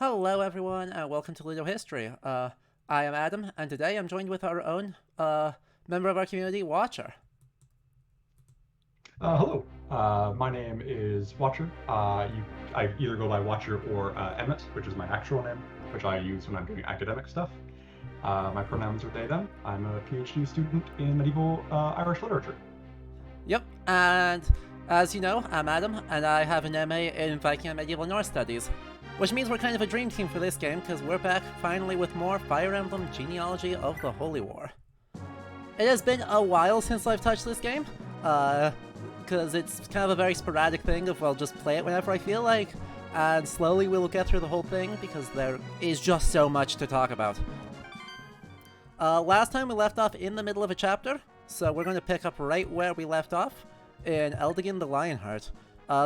Hello everyone, and welcome to Ludo History. I am Adam, and today I'm joined with our own member of our community, Watcher. Hello, my name is Watcher. I either go by Watcher or Emmett, which is my actual name, which I use when I'm doing academic stuff. My pronouns are they, them. I'm a PhD student in medieval Irish literature. Yep, and as you know, I'm Adam, and I have an MA in Viking and Medieval Norse Studies, which means we're kind of a dream team for this game, because we're back finally with more Fire Emblem Genealogy of the Holy War. It has been a while since I've touched this game, because it's kind of a very sporadic thing of I'll just play it whenever I feel like, and slowly we'll get through the whole thing because there is just so much to talk about. Last time we left off in the middle of a chapter, so we're going to pick up right where we left off in Eldigan the Lionheart.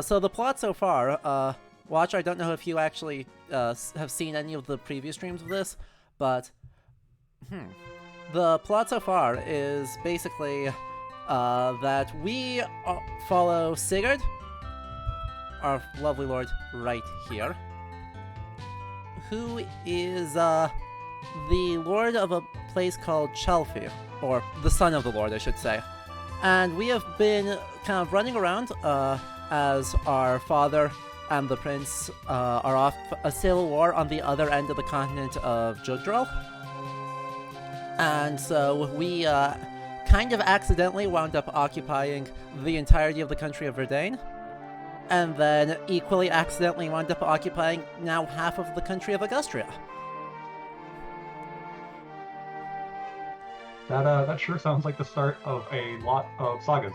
So the plot so far, Watcher, I don't know if you actually have seen any of the previous streams of this, but the plot so far is basically that we follow Sigurd, our lovely lord right here, who is the lord of a place called Chelfie, or the son of the lord, I should say. And we have been kind of running around as our father and the prince are off a civil war on the other end of the continent of Jugdral. And so we kind of accidentally wound up occupying the entirety of the country of Verdane, and then equally accidentally wound up occupying now half of the country of Augustria. That sure sounds like the start of a lot of sagas.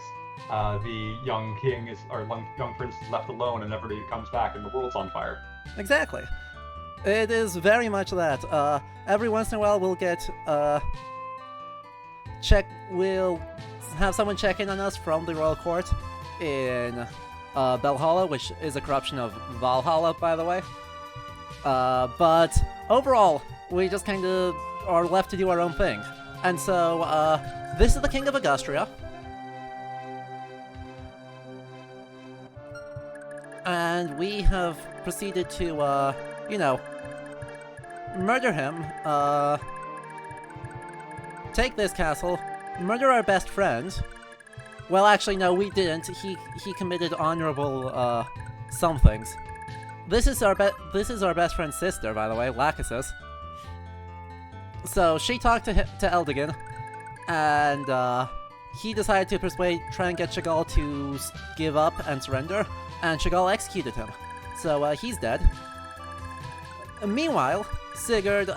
The young king or young prince is left alone, and everybody comes back, and the world's on fire. Exactly. It is very much that. Every once in a while, we'll get we'll have someone check in on us from the royal court in Belhalla, which is a corruption of Valhalla, by the way. But overall, we just kind of are left to do our own thing. And so, this is the king of Augustria. And we have proceeded to, murder him, take this castle, murder our best friend. Well, actually, no, we didn't. He committed honorable, somethings. This is our best friend's sister, by the way, Lachesis. So she talked to Eldigan, and he decided to try and get Chagall to give up and surrender, and Chagall executed him. So he's dead. Meanwhile, Sigurd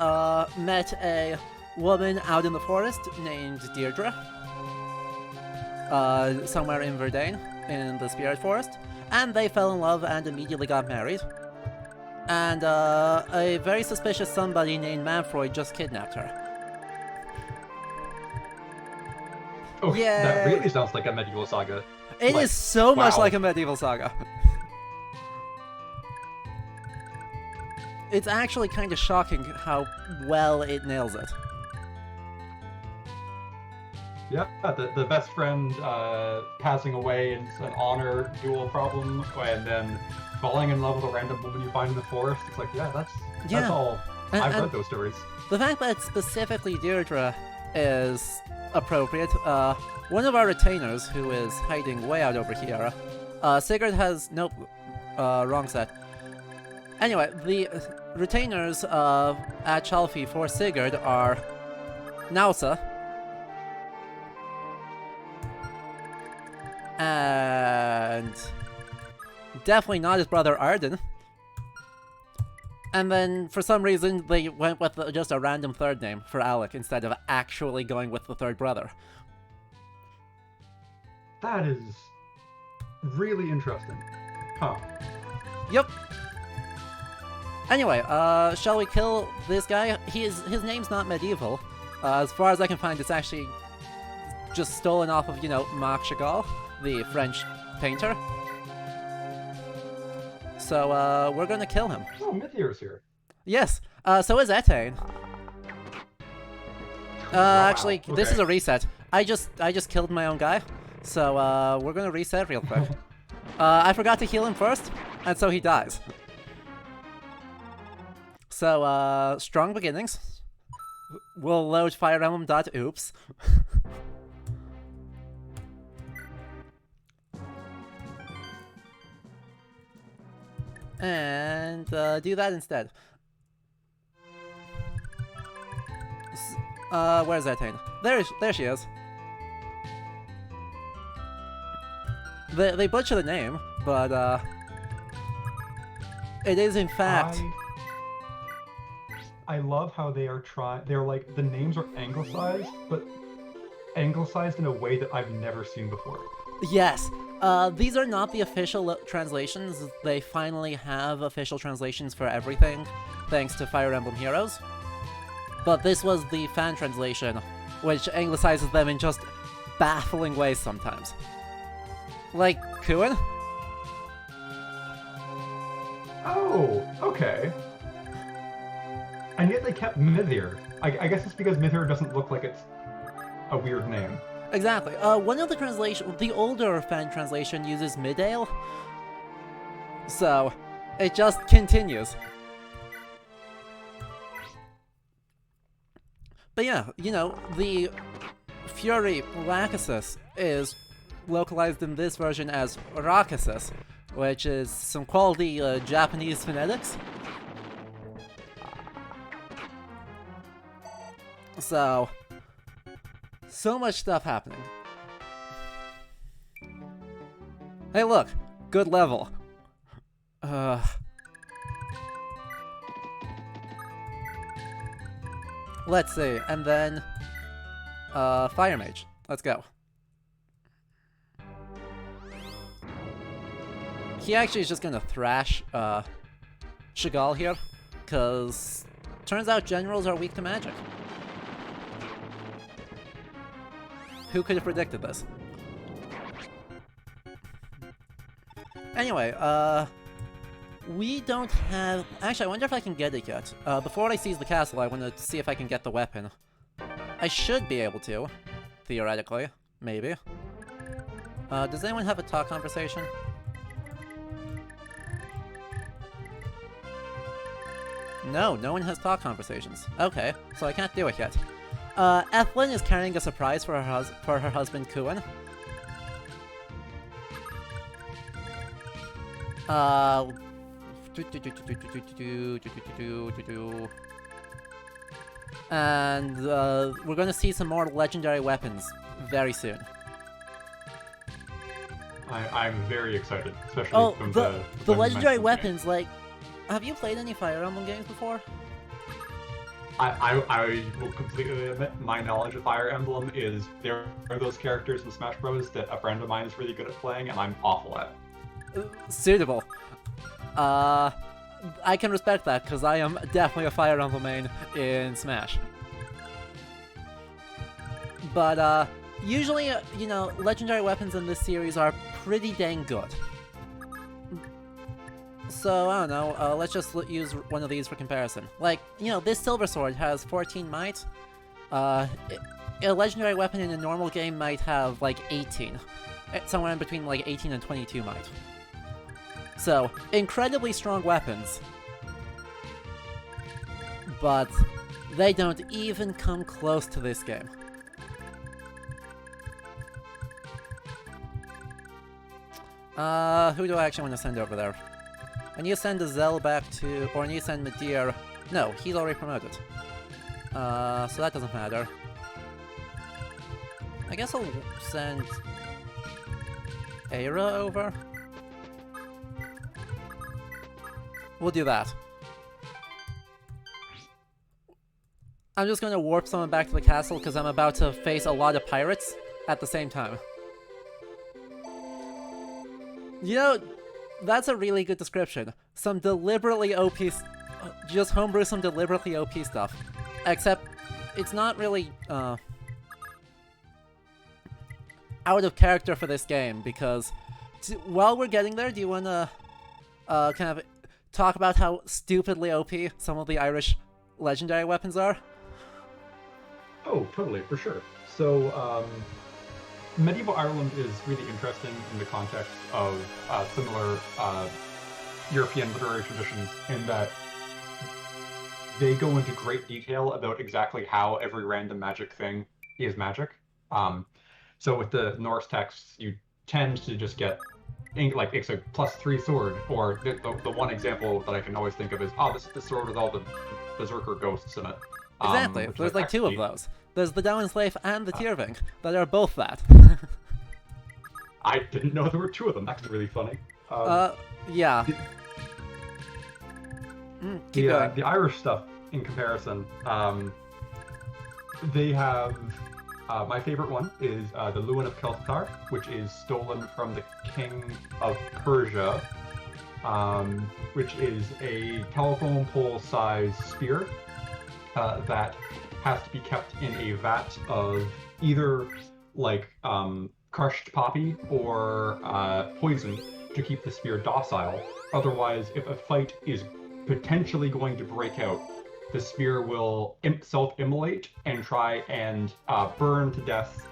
met a woman out in the forest named Deirdre, somewhere in Verdane, in the Spirit Forest, and they fell in love and immediately got married. And a very suspicious somebody named Manfroy just kidnapped her. Oh, Yay. That really sounds like a medieval saga. It is so much wow. like a medieval saga. It's actually kind of shocking how well it nails it. Yeah, the best friend passing away is an honor duel problem, and then falling in love with a random woman you find in the forest. It's like, that's all. I've read those stories. The fact that specifically Deirdre is appropriate. One of our retainers, who is hiding way out over here, Sigurd has... Nope, wrong set. Anyway, the retainers at Chalfie for Sigurd are Nausa, and definitely not his brother Arden. And then, for some reason, they went with just a random third name for Alec instead of actually going with the third brother. That is really interesting. Huh. Yep. Anyway, shall we kill this guy? His name's not medieval. As far as I can find, it's actually just stolen off of, Marc Chagall, the French painter. So, we're gonna kill him. Oh, Mythier's here. Yes, so is Etane. Actually, okay. This is a reset. I just killed my own guy. So, we're gonna reset real quick. I forgot to heal him first, and so he dies. So, strong beginnings. We'll load Fire Emblem.oops. And do that instead. Where's Atane? There she is. They butcher the name, but it is in fact. I love how they are they're like, the names are anglicized, but anglicized in a way that I've never seen before. Yes. These are not the official translations. They finally have official translations for everything, thanks to Fire Emblem Heroes. But this was the fan translation, which anglicizes them in just baffling ways sometimes. Like, Kuin? Oh, okay. And yet they kept Mithir. I guess it's because Mithir doesn't look like it's a weird name. Exactly. One of the older fan translation uses Midale. So, it just continues. But yeah, you know, the Fury Lachesis is localized in this version as Rachesis, which is some quality Japanese phonetics. So much stuff happening. Hey look, good level. Let's see, and then Fire Mage. Let's go. He actually is just gonna thrash Chagall here, cause turns out generals are weak to magic. Who could have predicted this? Anyway, we don't have... Actually, I wonder if I can get it yet. Before I seize the castle, I want to see if I can get the weapon. I should be able to, theoretically. Maybe. Does anyone have a talk conversation? No, no one has talk conversations. Okay, so I can't do it yet. Ethlyn is carrying a surprise for her husband, Kuin. And we're gonna see some more legendary weapons very soon. I'm very excited, especially from the legendary weapons. Like, have you played any Fire Emblem games before? I will completely admit my knowledge of Fire Emblem is there are those characters in Smash Bros. That a friend of mine is really good at playing, and I'm awful at. Suitable. I can respect that, because I am definitely a Fire Emblem main in Smash. But, usually, you know, legendary weapons in this series are pretty dang good. So, I don't know, let's just use one of these for comparison. Like, you know, this Silver Sword has 14 might. A legendary weapon in a normal game might have, like, 18. Somewhere in between, like, 18 and 22 might. So, incredibly strong weapons. But they don't even come close to this game. Who do I actually want to send over there? I need to send Zell back to... Or I need to send Ahmadineer... No, he's already promoted. So that doesn't matter. I guess I'll send... Aira over? We'll do that. I'm just gonna warp someone back to the castle because I'm about to face a lot of pirates at the same time. You know, that's a really good description. Some deliberately OP... just homebrew some deliberately OP stuff. Except, it's not really, out of character for this game, because... while we're getting there, do you wanna, kind of talk about how stupidly OP some of the Irish legendary weapons are? Oh, totally, for sure. So, medieval Ireland is really interesting in the context of similar European literary traditions in that they go into great detail about exactly how every random magic thing is magic. So with the Norse texts, you tend to just get like it's a +3 sword, or the one example that I can always think of is, oh, this is the sword with all the berserker ghosts in it. Exactly. Which There's is like two of actually, those. There's the Downslave and the Tyrving that are both that. I didn't know there were two of them. That's really funny. Yeah. Keep going. The Irish stuff, in comparison, they have my favorite one is the Lewin of Kelthar, which is stolen from the King of Persia, which is a telephone pole-sized spear that has to be kept in a vat of either like crushed poppy or poison to keep the spear docile. Otherwise, if a fight is potentially going to break out, the spear will self-immolate and try and burn to death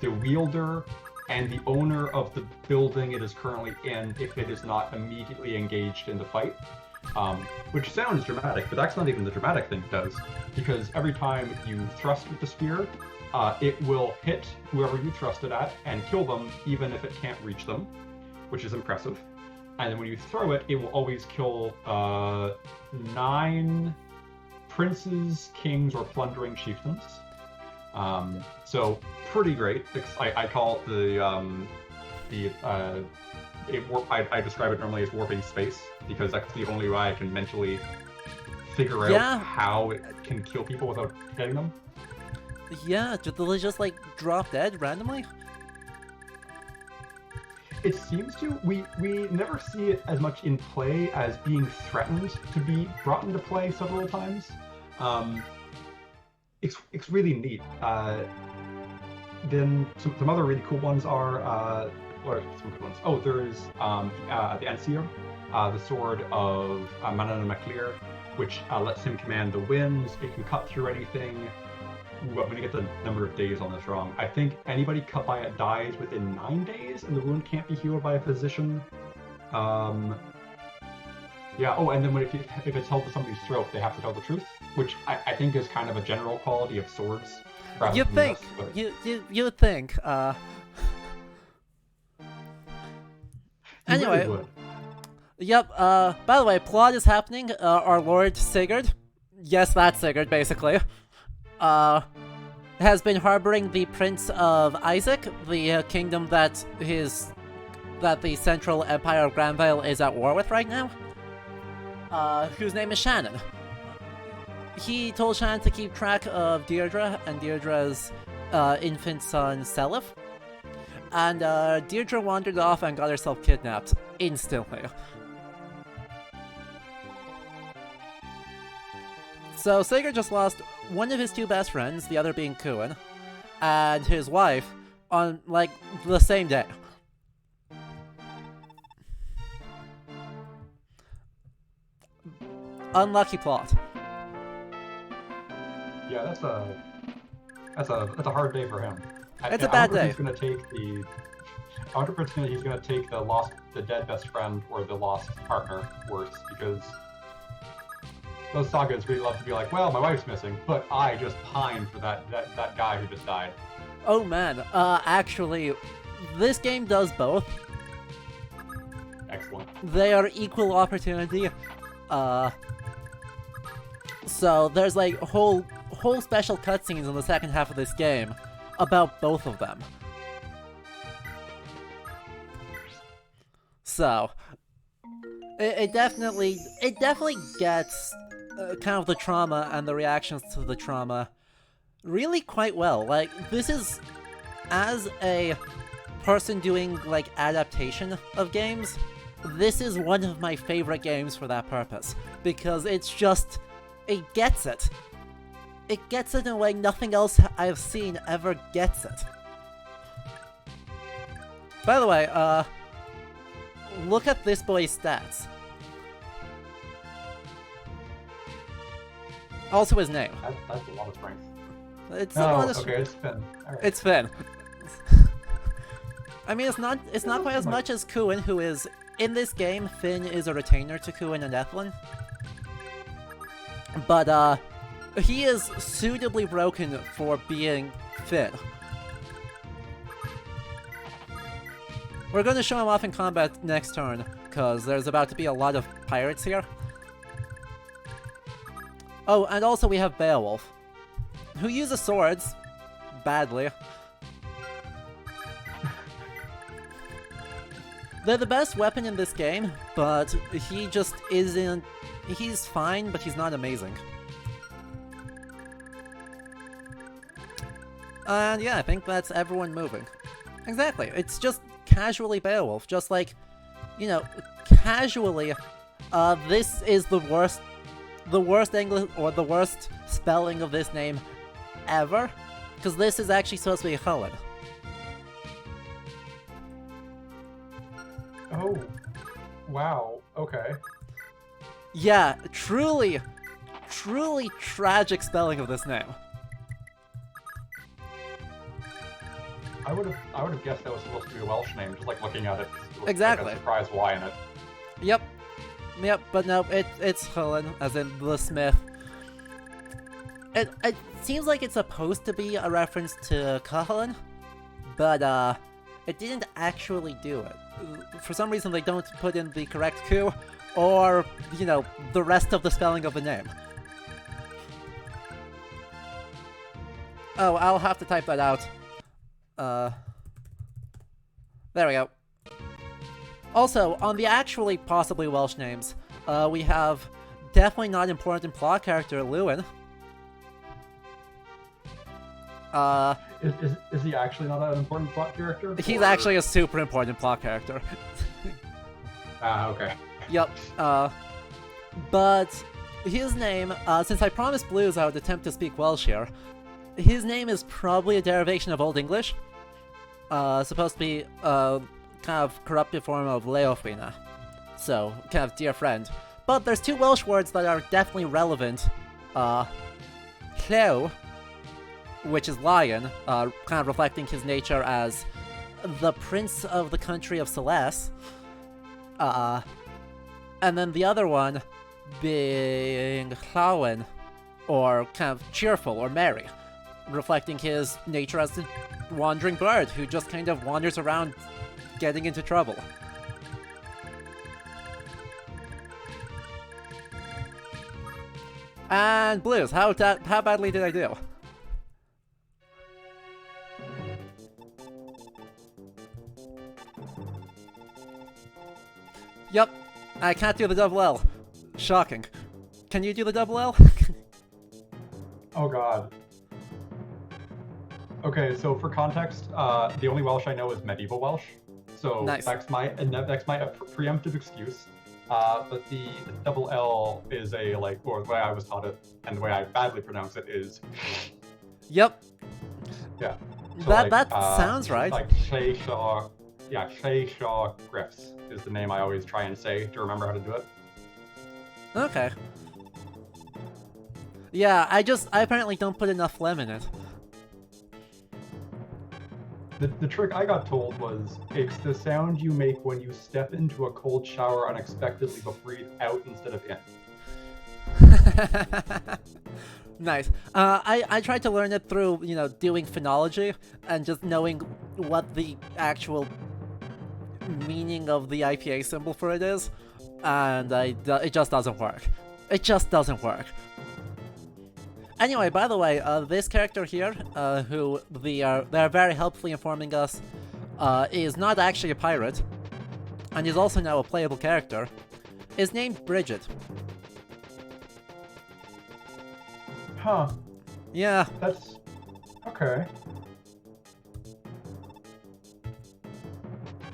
the wielder and the owner of the building it is currently in if it is not immediately engaged in the fight. Which sounds dramatic, but that's not even the dramatic thing it does, because every time you thrust with the spear, it will hit whoever you thrust it at and kill them, even if it can't reach them, which is impressive. And then when you throw it, it will always kill 9 princes, kings, or plundering chieftains. So pretty great. I call it I describe it normally as warping space, because that's the only way I can mentally figure out how it can kill people without hitting them. Yeah, do they just like drop dead randomly? It seems to. We never see it as much in play as being threatened to be brought into play several times. It's really neat. Then some other really cool ones are what are some good ones? Oh, there's the Ancir, the sword of Ahmadineer, which lets him command the winds. It can cut through anything. Ooh, I'm gonna get the number of days on this wrong. I think anybody cut by it dies within 9 days, and the wound can't be healed by a physician. Yeah. Oh, and then if it's held to somebody's throat, they have to tell the truth, which I think is kind of a general quality of swords. You'd think. You'd think. Anyway. Really would. Yep. By the way, plot is happening. Our Lord Sigurd. Yes, that's Sigurd, basically. Has been harboring the Prince of Isaac, the kingdom that the Central Empire of Granvale is at war with right now. Whose name is Shannon. He told Shannon to keep track of Deirdre and Deirdre's infant son Seliph. And Deirdre wandered off and got herself kidnapped instantly. So Sigurd just lost one of his 2 best friends, the other being Kuin, and his wife on, like, the same day. Unlucky plot. Yeah, that's a hard day for him. It's a bad day. He's gonna take the. I wonder if he's gonna take the dead best friend or the lost partner worse, because those sagas really love to be like, well, my wife's missing, but I just pine for that guy who just died. Oh man, actually, this game does both. Excellent. They are equal opportunity. So there's like whole special cutscenes in the second half of this game about both of them. So it definitely gets kind of the trauma and the reactions to the trauma really quite well. Like, this is, as a person doing like adaptation of games, this is one of my favorite games for that purpose, because it's just, it gets it. It gets it in a way nothing else I've seen ever gets it. By the way, look at this boy's stats. Also his name. That's a lot of strength. It's a lot of okay, it's Finn. Right. It's Finn. I mean, it's not quite as much as Kuin, who is, in this game, Finn is a retainer to Kuin and Ethlin. But he is suitably broken for being fit. We're going to show him off in combat next turn, because there's about to be a lot of pirates here. Oh, and also we have Beowulf, who uses swords badly. They're the best weapon in this game, but he just isn't... He's fine, but he's not amazing. And yeah, I think that's everyone moving. Exactly, it's just casually Beowulf, just like, you know, casually, this is the worst English, or the worst spelling of this name ever, because this is actually supposed to be Cullen. Oh, wow, okay. Yeah, truly tragic spelling of this name. I would have guessed that was supposed to be a Welsh name, just like looking at it. Exactly. Like a surprise Y in it. Yep, but no, it's Cullen, as in the smith. It seems like it's supposed to be a reference to Cuchulainn, but it didn't actually do it. For some reason, they don't put in the correct coup, or, you know, the rest of the spelling of the name. Oh, I'll have to type that out. There we go. Also, on the actually possibly Welsh names, we have definitely not important plot character Lewin. Is he actually not an important plot character? He's actually a super important plot character. Okay. Yep. But his name, since I promised Blues I would attempt to speak Welsh here, his name is probably a derivation of Old English. Supposed to be kind of corrupted form of Leofrina. So, kind of dear friend. But there's two Welsh words that are definitely relevant. Llew, which is lion, kind of reflecting his nature as the prince of the country of Celeste. And then the other one being Llawen, or kind of cheerful or merry, reflecting his nature as a wandering bird who just kind of wanders around getting into trouble. And Blues, how badly did I do? Yep, I can't do the double L. Shocking. Can you do the double L? Oh god. Okay, so for context, the only Welsh I know is medieval Welsh, so nice. that's my preemptive excuse. But the double L is a, like, or the way I was taught it, and the way I badly pronounce it is. Yep. Yeah. So that sounds right. Like Shayshaw, yeah, Shayshaw Griffs is the name I always try and say to remember how to do it. Okay. Yeah, I apparently don't put enough phlegm in it. The trick I got told was, it's the sound you make when you step into a cold shower unexpectedly but breathe out instead of in. Nice. I tried to learn it through, you know, doing phonology and just knowing what the actual meaning of the IPA symbol for it is, and it just doesn't work. It just doesn't work. Anyway, by the way, this character here, who they're very helpfully informing us, is not actually a pirate, and is also now a playable character, is named Bridget. Huh. Yeah. That's... okay.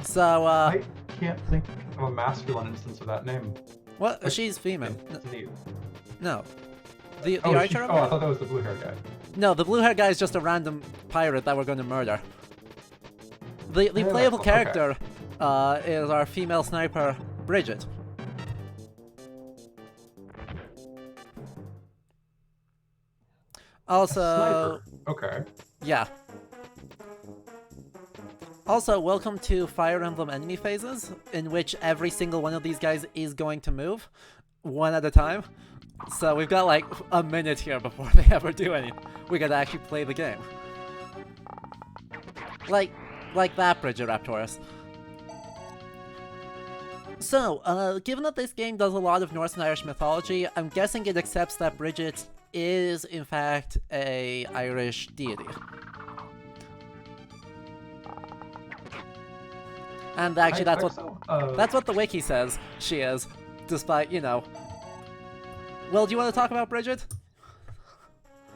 So, I can't think of a masculine instance of that name. What? She's female. It's neat. No. The Oh, archer? I thought that was the blue-haired guy. No, the blue-haired guy is just a random pirate that we're going to murder. The Yeah, playable okay. character is our female sniper, Bridget. Also... Sniper. Okay. Yeah. Also, welcome to Fire Emblem enemy phases, in which every single one of these guys is going to move, one at a time. So we've got like a minute here before they ever do anything. We gotta actually play the game. Like that, Bridget Raptorus. So, given that this game does a lot of Norse and Irish mythology, I'm guessing it accepts that Bridget is, in fact, a Irish deity. And actually, that's what the wiki says she is, despite, you know. Well, do you want to talk about Bridget?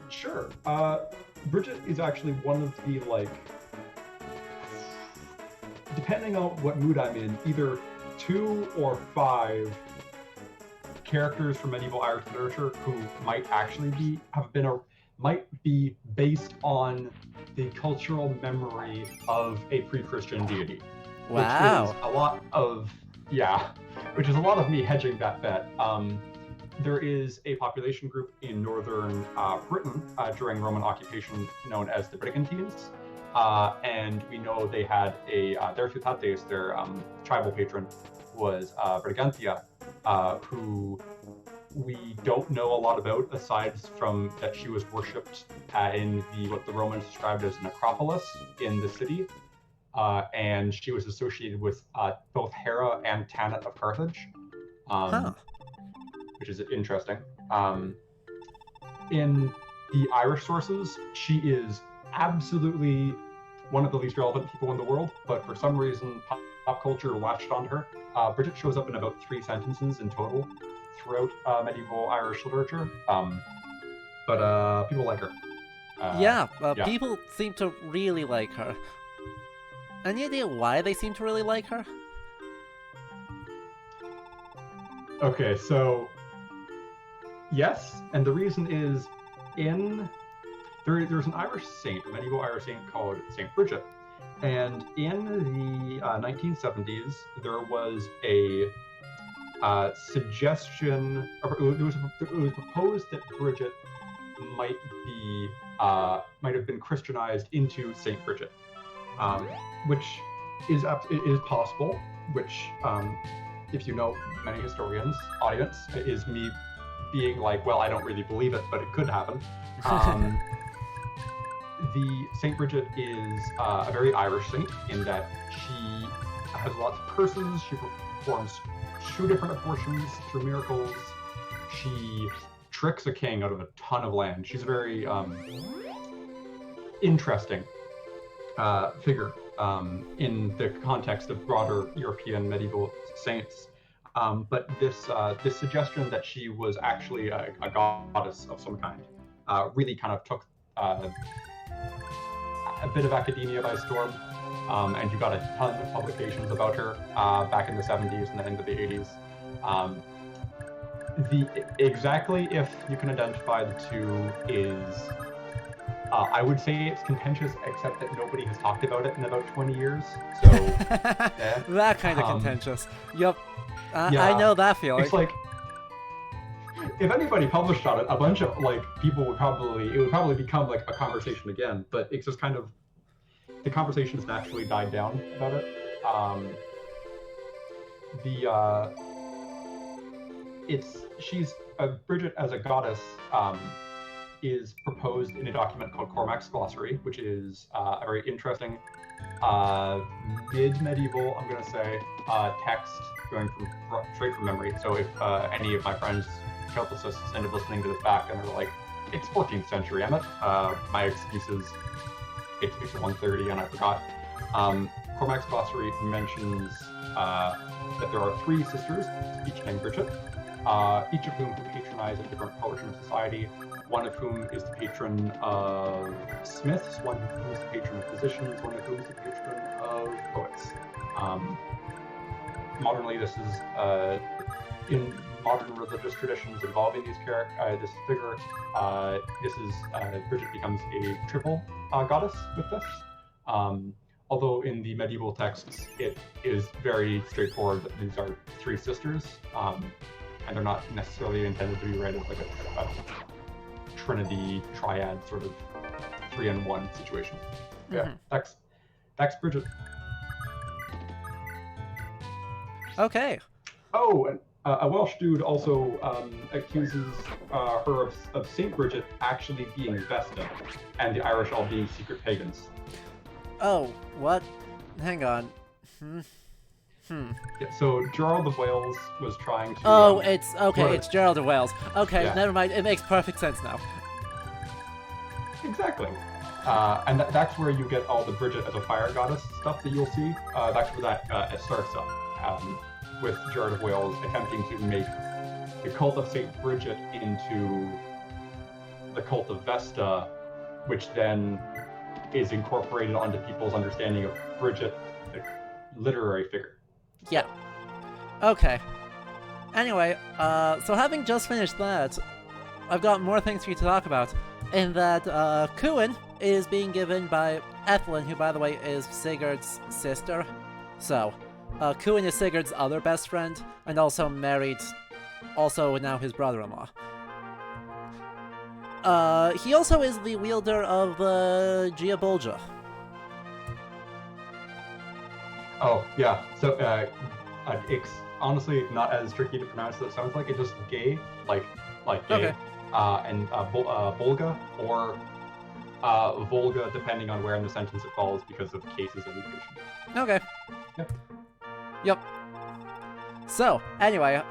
Sure. Bridget is actually one of the, like, depending on what mood I'm in, either 2 or 5 characters from medieval Irish literature who might actually might be based on the cultural memory of a pre-Christian deity. Wow. Which is a lot of me hedging that bet. There is a population group in northern Britain during Roman occupation known as the Brigantines. And we know they had their Ciutates, their tribal patron, was Brigantia, who we don't know a lot about aside from that she was worshipped in what the Romans described as an acropolis in the city. And she was associated with both Hera and Tanit of Carthage, which is interesting. In the Irish sources, she is absolutely one of the least relevant people in the world, but for some reason, pop culture latched onto her. Bridget shows up in about 3 sentences in total throughout medieval Irish literature, but people like her. People seem to really like her. Any idea why they seem to really like her? Okay, so yes, and the reason is there's an Irish saint, a medieval Irish saint called Saint Bridget, and in the 1970s there was a suggestion. It was proposed that Bridget might have been Christianized into Saint Bridget, which is possible. Which, if you know many historians, audience, is me being like, well, I don't really believe it, but it could happen. The Saint Bridget is a very Irish saint in that she has lots of curses. She performs 2 different abortions through miracles. She tricks a king out of a ton of land. She's a very interesting figure in the context of broader European medieval saints. But this suggestion that she was actually a goddess of some kind really kind of took a bit of academia by storm, and you got a ton of publications about her back in the 70s and then into the 80s. Exactly if you can identify the 2 is, I would say it's contentious, except that nobody has talked about it in about 20 years. So that kind of contentious. Yep. I know that feeling. It's like, if anybody published on it, a bunch of people would probably become like a conversation again. But it's just kind of, the conversation has naturally died down about it. She's Bridget as a goddess is proposed in a document called Cormac's Glossary, which is a very interesting mid-medieval, I'm going to say, text going straight from memory. So if any of my friends, Celticists, end up listening to this back and they're like, it's 14th century, Emmett, my excuse is it's 130 and I forgot. Cormac's Glossary mentions that there are 3 sisters, each named Bridget, each of whom patronize a different portion of society, one of whom is the patron of smiths, one of whom is the patron of physicians, one of whom is the patron of poets. Modernly, this is in modern religious traditions involving this figure. Bridget becomes a triple goddess with this. Although in the medieval texts, it is very straightforward that these are 3 sisters, and they're not necessarily intended to be read as like a trinity, triad sort of 3-in-1 situation. Yeah, that's Bridget. Okay. Oh, A Welsh dude also accuses her of Saint Bridget actually being Vesta, and the Irish all being secret pagans. Oh, what? Hang on. Yeah, so Gerald of Wales was trying to. Oh, it's okay. Right. It's Gerald of Wales. Okay, Yeah. never mind. It makes perfect sense now. Exactly. And that's where you get all the Bridget as a fire goddess stuff that you'll see. That's where that starts up, with Gerard of Wales attempting to make the cult of Saint Bridget into the cult of Vesta, which then is incorporated onto people's understanding of Bridget, the literary figure. Yeah. Okay. Anyway, so having just finished that, I've got more things for you to talk about. In that, Cuin is being given by Ethelyn, who, by the way, is Sigurd's sister. So, Cuin is Sigurd's other best friend, and also married, also now his brother-in-law. He also is the wielder of the Giabolgia. Oh, yeah. So, it's honestly not as tricky to pronounce as it sounds like. It's just gay, like gay. Okay. And Volga, or Volga, depending on where in the sentence it falls because of cases of mutation. Okay. Yep. Yep. So, anyway,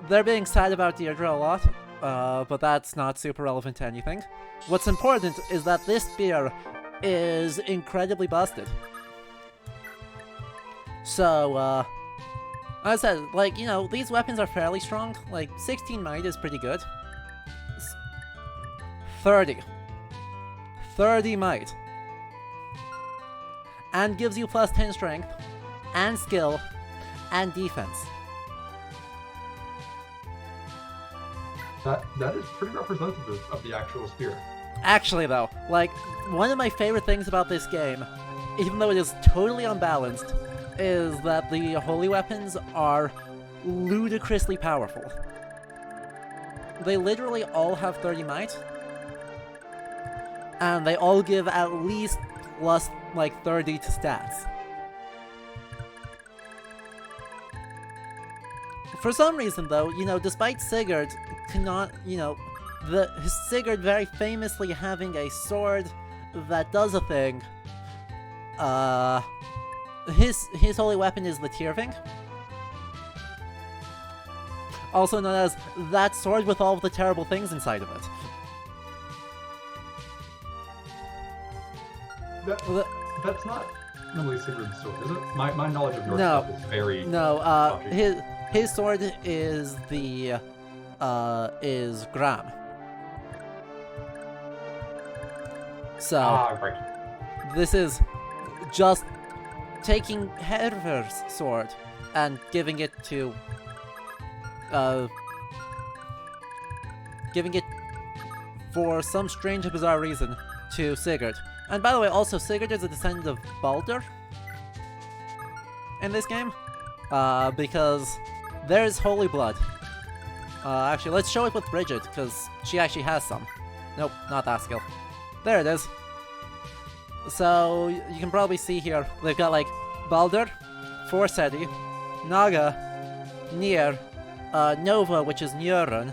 they're being sad about Deirdre a lot, but that's not super relevant to anything. What's important is that this spear is incredibly busted. So, as I said, like, you know, these weapons are fairly strong. Like, 16 might is pretty good. 30 might. And gives you plus 10 strength, and skill, and defense. That is pretty representative of the actual spear. Actually, though, like, one of my favorite things about this game, even though it is totally unbalanced, is that the holy weapons are ludicrously powerful. They literally all have 30 might, and they all give at least plus, like, 30 to stats. For some reason, though, you know, despite Sigurd cannot, you know, Sigurd very famously having a sword that does a thing, his holy weapon is the Tyrving, also known as that sword with all of the terrible things inside of it. That's not normally Sigurd's sword, is it? My knowledge of Norse No. stuff is very... No, dodgy. his sword is the, is Gram. So, Right. this is just taking Herver's sword and giving it to, giving it, for some strange and bizarre reason, to Sigurd. And by the way, also, Sigurd is a descendant of Baldur in this game, because there's holy blood. Actually, let's show it with Bridget, because she actually has some. Nope, not that skill. There it is. So, you can probably see here, they've got, like, Baldur, Forseti, Naga, Nier, Nova, which is Njörun,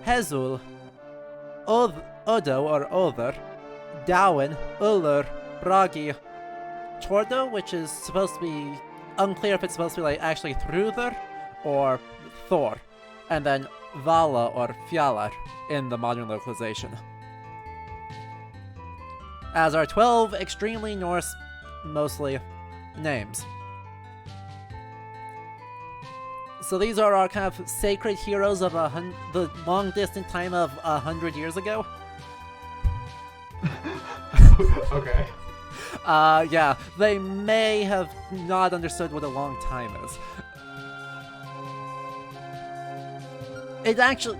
Hezul, Odo, or Other, Dowen, Ullur, Bragi, Tordo, which is supposed to be unclear if it's supposed to be, like, actually Thruther or Thor, and then Vala or Fjalar in the modern localization. As are 12 extremely Norse, mostly, names. So these are our kind of sacred heroes of the long-distant time of 100 years ago. Okay. Yeah, they may have not understood what a long time is. It actually...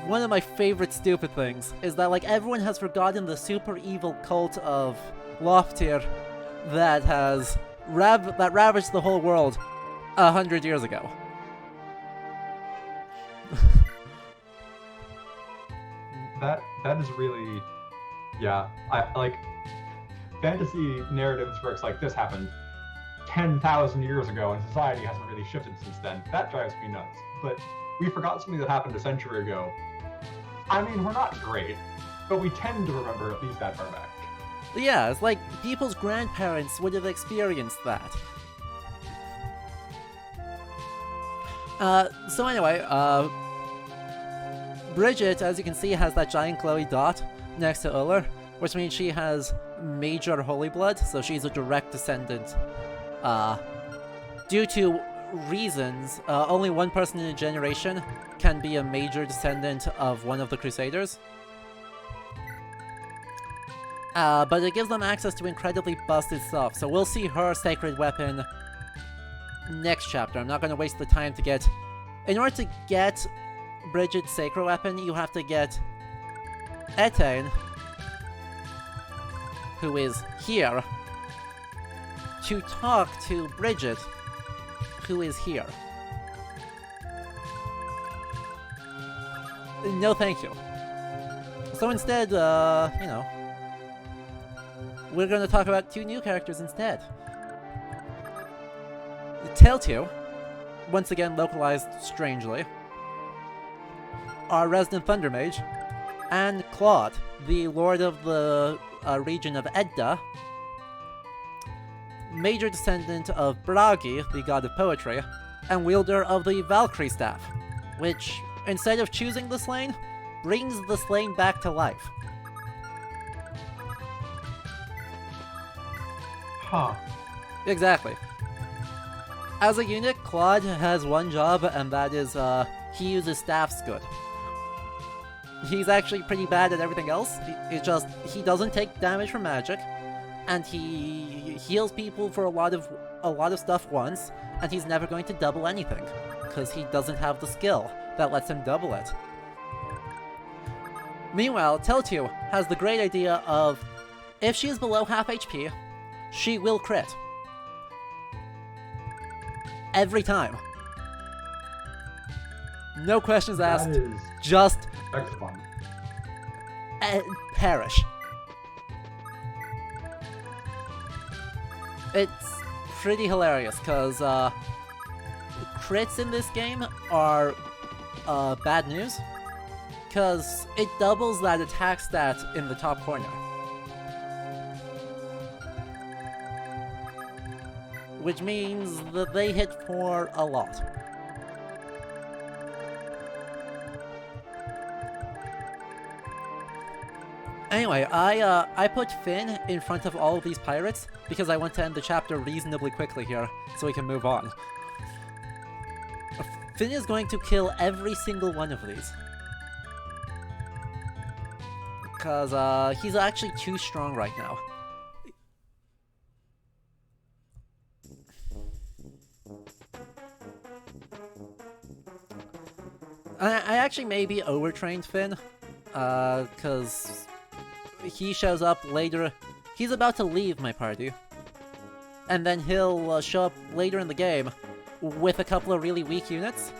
One of my favorite stupid things is that, like, everyone has forgotten the super evil cult of Loftyr that has ravaged the whole world 100 years ago. That is really, yeah. I like fantasy narratives where it's like this happened. 10,000 years ago, and society hasn't really shifted since then. That drives me nuts. But we forgot something that happened a century ago. I mean, we're not great, but we tend to remember at least that far back. Yeah, it's like people's grandparents would have experienced that. So anyway, Bridget, as you can see, has that giant glowy dot next to Uller, which means she has major holy blood, so she's a direct descendant. Due to reasons, only one person in a generation can be a major descendant of one of the Crusaders. But it gives them access to incredibly busted stuff, so we'll see her sacred weapon next chapter. I'm not going to waste the time to get... In order to get Bridget's sacred weapon, you have to get Etain, who is here, to talk to Bridget, who is here. No thank you. So instead, you know, we're going to talk about two new characters instead. Telltale, once again localized strangely, our resident Thunder Mage, and Claude, the lord of the region of Edda, major descendant of Bragi, the god of poetry, and wielder of the Valkyrie staff, which, instead of choosing the slain, brings the slain back to life. Huh. Exactly. As a unit, Claude has one job, and that is, he uses staffs good. He's actually pretty bad at everything else. He doesn't take damage from magic, and he heals people for a lot of stuff once, and he's never going to double anything, because he doesn't have the skill that lets him double it. Meanwhile, Telltale has the great idea of, if she is below half HP, she will crit. Every time. No questions asked, That is just excellent. perish. It's pretty hilarious, because crits in this game are bad news, because it doubles that attack stat in the top corner. Which means that they hit for a lot. Anyway, I put Finn in front of all of these pirates because I want to end the chapter reasonably quickly here, so we can move on. Finn is going to kill every single one of these. Because, he's actually too strong right now. I actually maybe overtrained Finn, because he shows up later. He's about to leave my party, and then he'll show up later in the game with a couple of really weak units,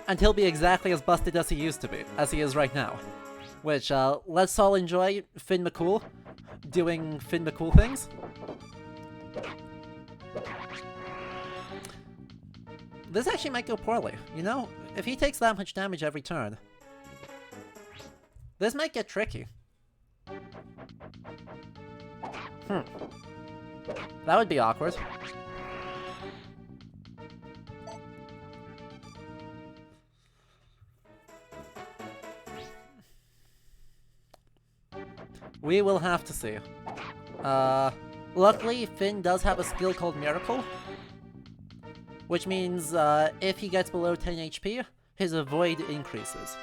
and he'll be exactly as busted as he used to be, as he is right now. Which, let's all enjoy Finn McCool doing Finn McCool things. This actually might go poorly, you know? If he takes that much damage every turn, this might get tricky. That would be awkward. We will have to see. Luckily, Finn does have a skill called Miracle, which means if he gets below 10 HP, his avoid increases.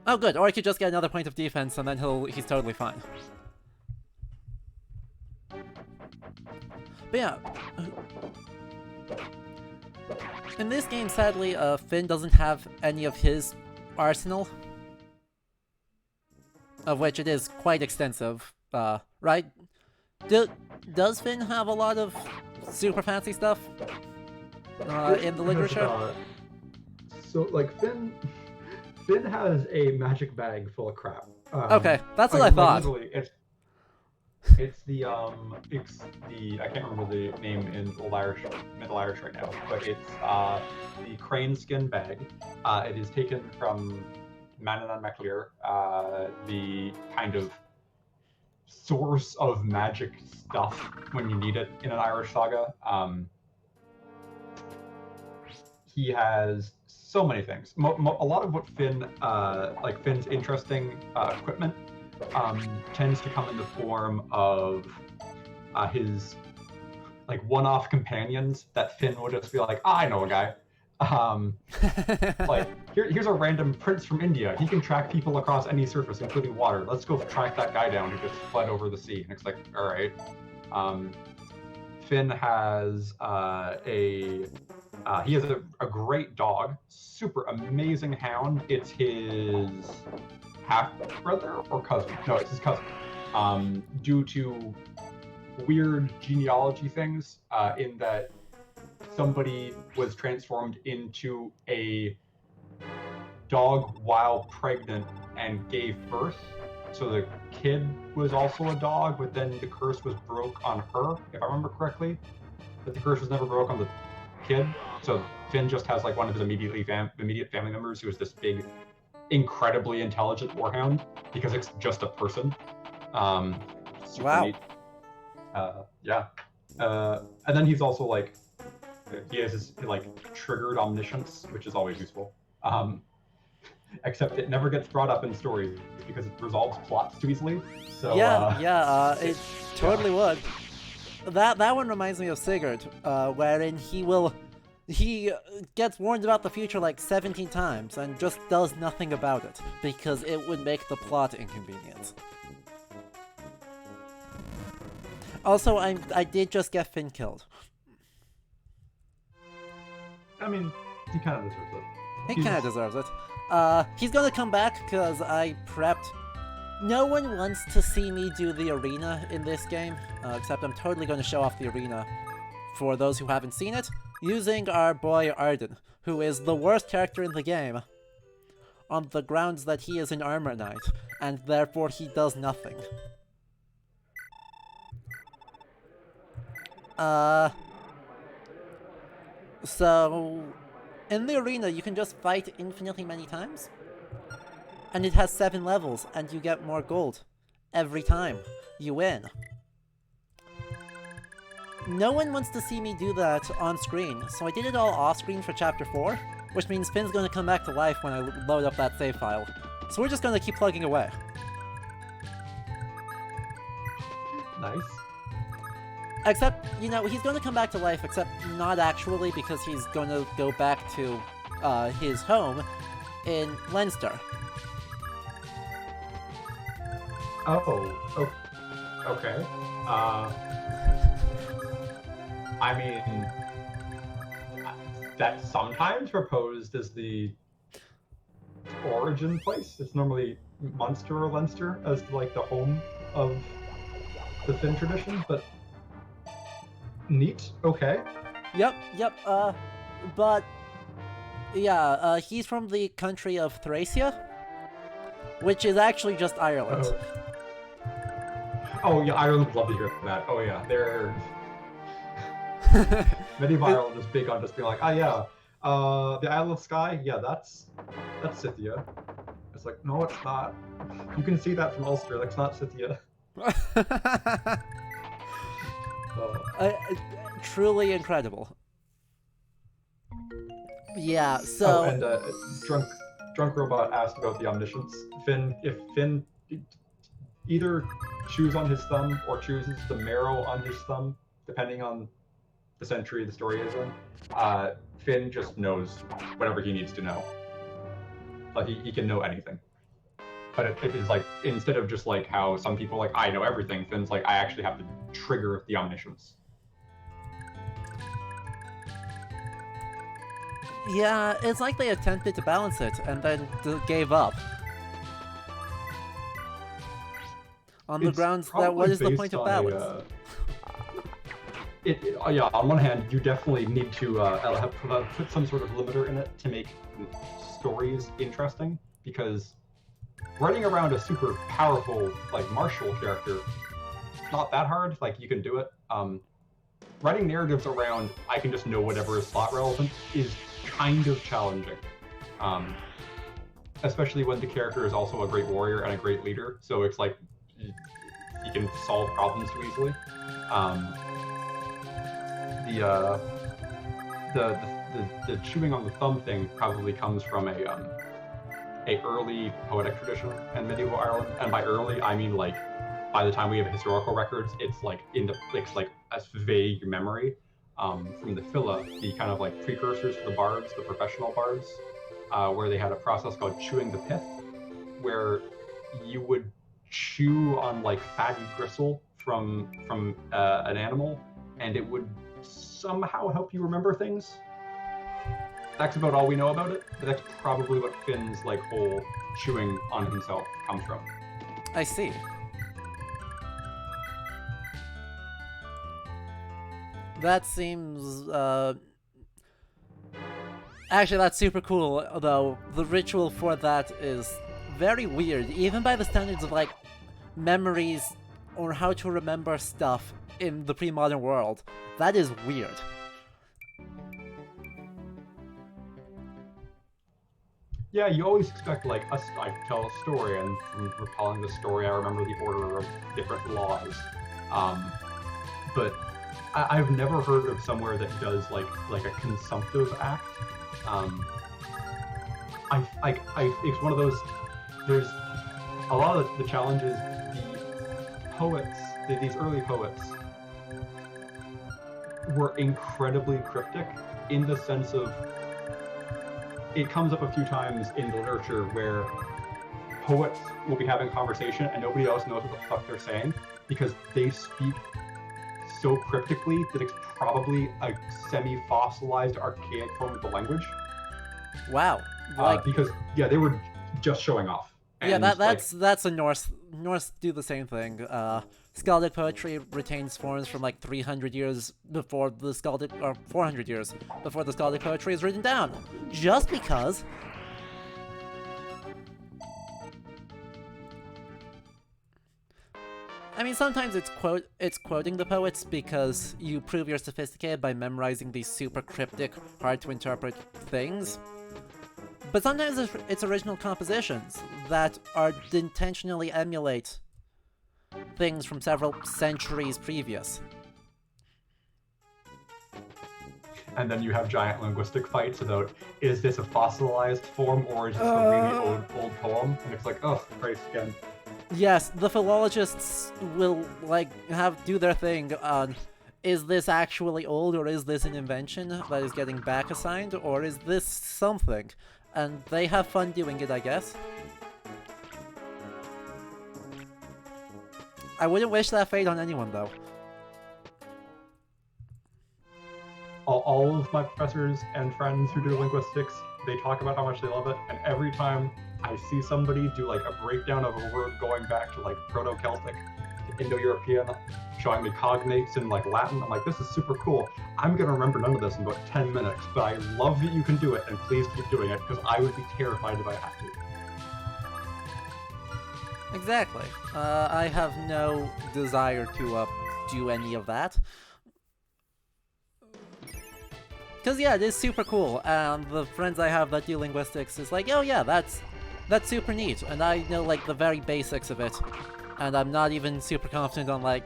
Oh good, or he could just get another point of defense and then he's totally fine. But yeah, in this game, sadly, Finn doesn't have any of his arsenal, of which it is quite extensive, right? Does Finn have a lot of super fancy stuff in the literature? So, like, Finn has a magic bag full of crap. Okay, that's what I thought. It's the I can't remember the name in Old Irish, Middle Irish right now, but it's the crane skin bag. It is taken from Manannán mac Lir, the kind of source of magic stuff when you need it in an Irish saga. He has so many things. A lot of what Finn's interesting equipment tends to come in the form of his like one-off companions that Finn would just be like, I know a guy. Like here's a random prince from India. He can track people across any surface, including water. Let's go track that guy down who just fled over the sea. And it's like, all right. Finn has he has a great dog, super amazing hound. It's his half brother or cousin. No, it's his cousin. Due to weird genealogy things, in that somebody was transformed into a dog while pregnant and gave birth. So the kid was also a dog, but then the curse was broke on her, if I remember correctly. But the curse was never broke on the kid. So Finn just has like one of his immediate family members who is this big, incredibly intelligent warhound because it's just a person. Super Wow. neat. Yeah. And then he's also like, he has his like triggered omniscience, which is always useful. Except it never gets brought up in stories because it resolves plots too easily. So it totally would. That one reminds me of Sigurd, wherein he gets warned about the future like 17 times and just does nothing about it because it would make the plot inconvenient. Also, I did just get Finn killed. I mean, he kind of deserves it. He kind of deserves it. He's gonna come back because I prepped. No one wants to see me do the arena in this game, except I'm totally going to show off the arena for those who haven't seen it, using our boy Arden, who is the worst character in the game, on the grounds that he is an armor knight, and therefore he does nothing. So, in the arena you can just fight infinitely many times. And it has 7 levels, and you get more gold every time you win. No one wants to see me do that on screen, so I did it all off screen for Chapter 4, which means Finn's gonna come back to life when I load up that save file. So we're just gonna keep plugging away. Nice. Except, you know, he's gonna come back to life, except not actually, because he's gonna go back to his home in Leinster. Oh, okay. I mean, that's sometimes proposed as the origin place. It's normally Munster or Leinster as like the home of the Finn tradition, but neat. Okay. Yep, but yeah, he's from the country of Thracia, which is actually just Ireland. Oh yeah, Ireland would love to hear that. Oh yeah, they're medieval Ireland is big on just being like, the Isle of Skye, yeah, that's Scythia. It's like, no, it's not. You can see that from Ulster. That's not Scythia. Truly incredible. Yeah. So. Oh, and drunk robot asked about the omniscience. If Finn either chews on his thumb or chooses the marrow on his thumb, depending on the century the story is in, Finn just knows whatever he needs to know. Like he can know anything. But it is like, instead of just like how some people like, I know everything, Finn's like, I actually have to trigger the omniscience. Yeah, it's like they attempted to balance it and then gave up. On the grounds that what is the point of balance? On one hand, you definitely need to put some sort of limiter in it to make stories interesting, because running around a super powerful like martial character it's not that hard. Like, you can do it. Writing narratives around I can just know whatever is slot relevant is kind of challenging. Especially when the character is also a great warrior and a great leader, so it's like you can solve problems too easily. The chewing on the thumb thing probably comes from a early poetic tradition in medieval Ireland, and by early I mean like by the time we have historical records, it's like a vague memory from the Filla, the kind of like precursors to the bards, the professional bards, where they had a process called chewing the pith, where you would chew on like fatty gristle from an animal, and it would somehow help you remember things. That's about all we know about it, but that's probably what Finn's like whole chewing on himself comes from. I see. That seems, actually, that's super cool, though. The ritual for that is very weird, even by the standards of, like, memories or how to remember stuff in the pre-modern world. That is weird. Yeah, you always expect, like, us to like, tell a story, and from recalling the story, I remember the order of different laws. But I've never heard of somewhere that does like a consumptive act. It's one of those. There's a lot of the challenges. The poets, these early poets, were incredibly cryptic in the sense of. It comes up a few times in the literature where poets will be having a conversation and nobody else knows what the fuck they're saying because they speak so cryptically that it's probably a semi-fossilized archaic form of the language. Wow. Like, because they were just showing off. And, yeah, that's a Norse. Norse do the same thing. Skaldic poetry retains forms from like 300 years before the Skaldic, or 400 years before the Skaldic poetry is written down. Just because. I mean, sometimes it's quoting the poets because you prove you're sophisticated by memorizing these super cryptic, hard to interpret things. But sometimes it's original compositions that are intentionally emulate things from several centuries previous. And then you have giant linguistic fights about, is this a fossilized form or is this a really old poem? And it's like, oh, Christ again. Yes, the philologists will like do their thing on, is this actually old, or is this an invention that is getting back assigned, or is this something? And they have fun doing it, I guess. I wouldn't wish that fate on anyone, though. All of my professors and friends who do linguistics, they talk about how much they love it, and every time I see somebody do like a breakdown of a word going back to like Proto-Celtic, Indo-European, showing me cognates in like Latin, I'm like, this is super cool. I'm gonna remember none of this in about 10 minutes, but I love that you can do it, and please keep doing it, because I would be terrified if I had to. Exactly. I have no desire to do any of that. Because yeah, it is super cool, and the friends I have that do linguistics is like, oh yeah, that's super neat, and I know like the very basics of it, and I'm not even super confident on like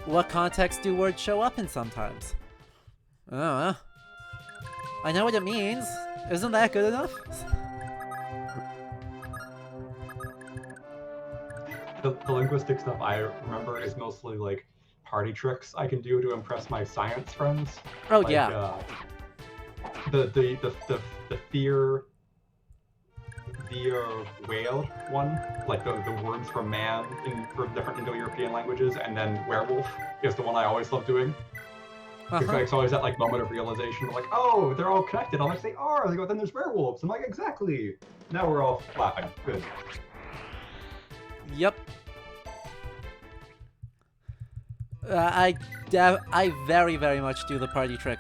what context do words show up in sometimes. I know what it means. Isn't that good enough? The linguistic stuff I remember is mostly like party tricks I can do to impress my science friends. Oh, like, yeah. The fear whale one, like the words from man for different Indo-European languages, and then werewolf is the one I always love doing. It's always that like moment of realization, like, oh, they're all connected. I'm like, they are. They go, then there's werewolves. I'm like, exactly. Now we're all laughing. Good. Yep. I very, very much do the party trick.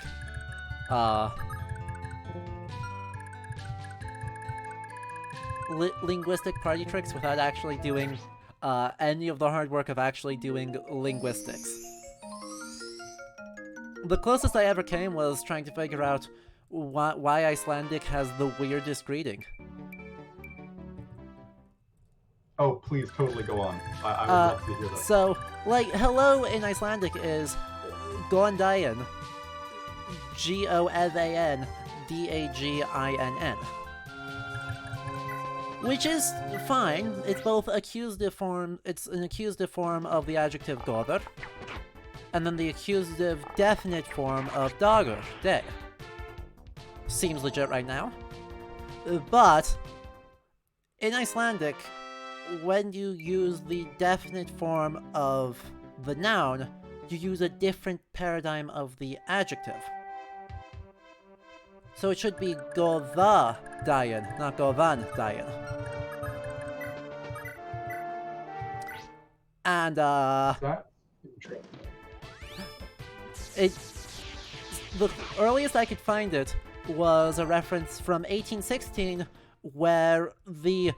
Linguistic party tricks without actually doing any of the hard work of actually doing linguistics. The closest I ever came was trying to figure out why Icelandic has the weirdest greeting. Oh, please, totally go on. I would love to hear that. So, like, hello in Icelandic is Góðan Góðan Daginn, which is fine. It's both accusative form. It's an accusative form of the adjective góður, and then the accusative definite form of dagur, day. Seems legit right now. But in Icelandic, when you use the definite form of the noun, you use a different paradigm of the adjective. So it should be Góðadaginn, not Góðandaginn. And That's interesting. The earliest I could find it was a reference from 1816, where the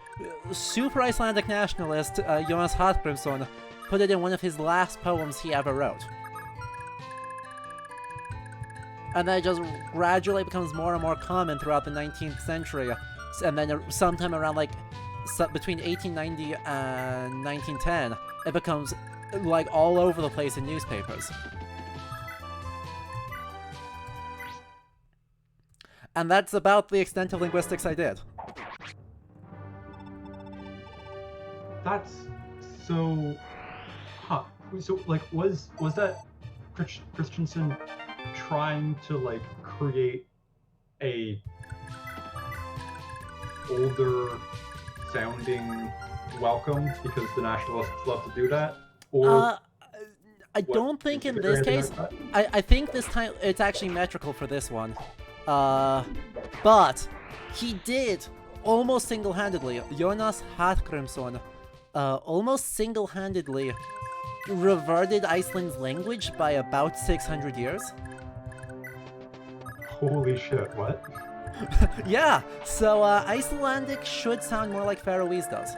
super Icelandic nationalist Jónas Hallgrímsson put it in one of his last poems he ever wrote. And then it just gradually becomes more and more common throughout the 19th century, and then sometime around between 1890 and 1910, it becomes like all over the place in newspapers. And that's about the extent of linguistics I did. That's so... Huh. So, like, was that Christensen trying to, like, create a older sounding welcome because the nationalists love to do that? Or I don't think in this case. I think this time it's actually metrical for this one. But he did almost single-handedly. Jónas Hallgrímsson almost single-handedly reverted Iceland's language by about 600 years. Holy shit, what? Yeah, so Icelandic should sound more like Faroese does.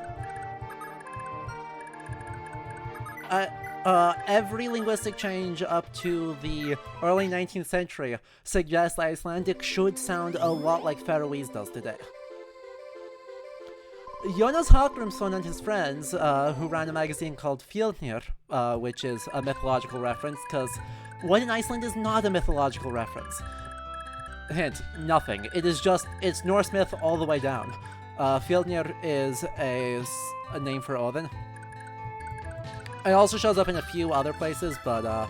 Every linguistic change up to the early 19th century suggests Icelandic should sound a lot like Faroese does today. Jónas Hallgrímsson and his friends, who ran a magazine called Fjölnir, which is a mythological reference, because One in Iceland is not a mythological reference. Hint, nothing. It is just, it's Norse myth all the way down. Fjölnir is a name for Odin. It also shows up in a few other places, but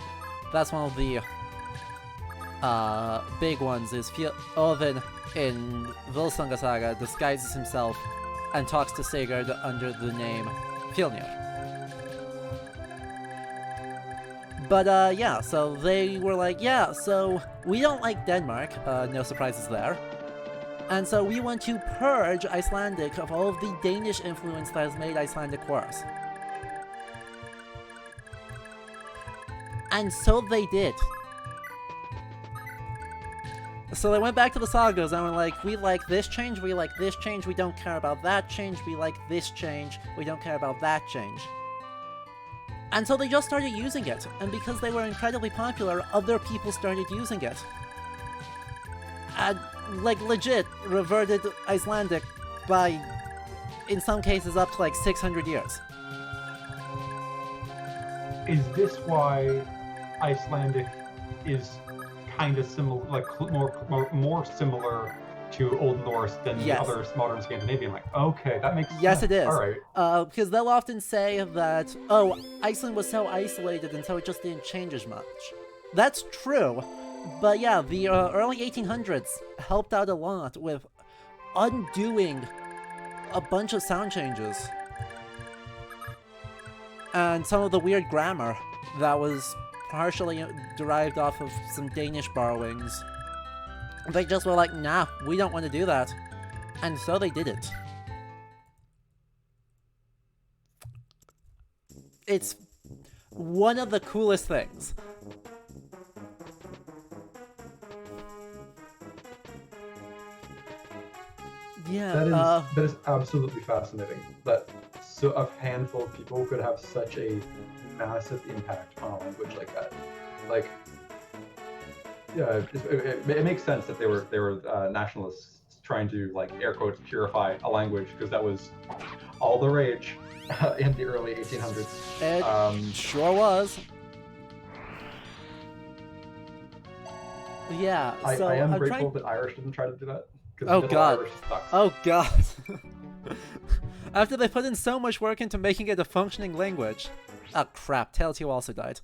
that's one of the big ones, is Odin in Volsunga Saga disguises himself and talks to Sigurd under the name Fjölnir. But yeah, so they were like, yeah, so we don't like Denmark, no surprises there. And so we want to purge Icelandic of all of the Danish influence that has made Icelandic worse. And so they did. So they went back to the sagas and were like, we like this change, we like this change, we don't care about that change, we like this change, we don't care about that change. And so they just started using it, and because they were incredibly popular, other people started using it. And, like, legit reverted Icelandic by, in some cases, up to like 600 years. Is this why Icelandic is kind of similar, like more similar to Old Norse than the other modern Scandinavian? Like, okay, that makes sense. Yes, it is. All right. Because they'll often say that, oh, Iceland was so isolated and so it just didn't change as much. That's true, but yeah, the early 1800s helped out a lot with undoing a bunch of sound changes. And some of the weird grammar that was partially derived off of some Danish borrowings. They just were like, nah, we don't want to do that. And so they did it. It's one of the coolest things. Yeah, that is absolutely fascinating. That so a handful of people could have such a massive impact on a language like that. Like, yeah, it makes sense that they were nationalists trying to, like, air quotes, purify a language, because that was all the rage in the early 1800s. It sure was. Yeah, so I am I'm grateful trying... that Irish didn't try to do that, because Oh Middle god. Irish sucks. Oh god. After they put in so much work into making it a functioning language. Oh crap, Telltale also died.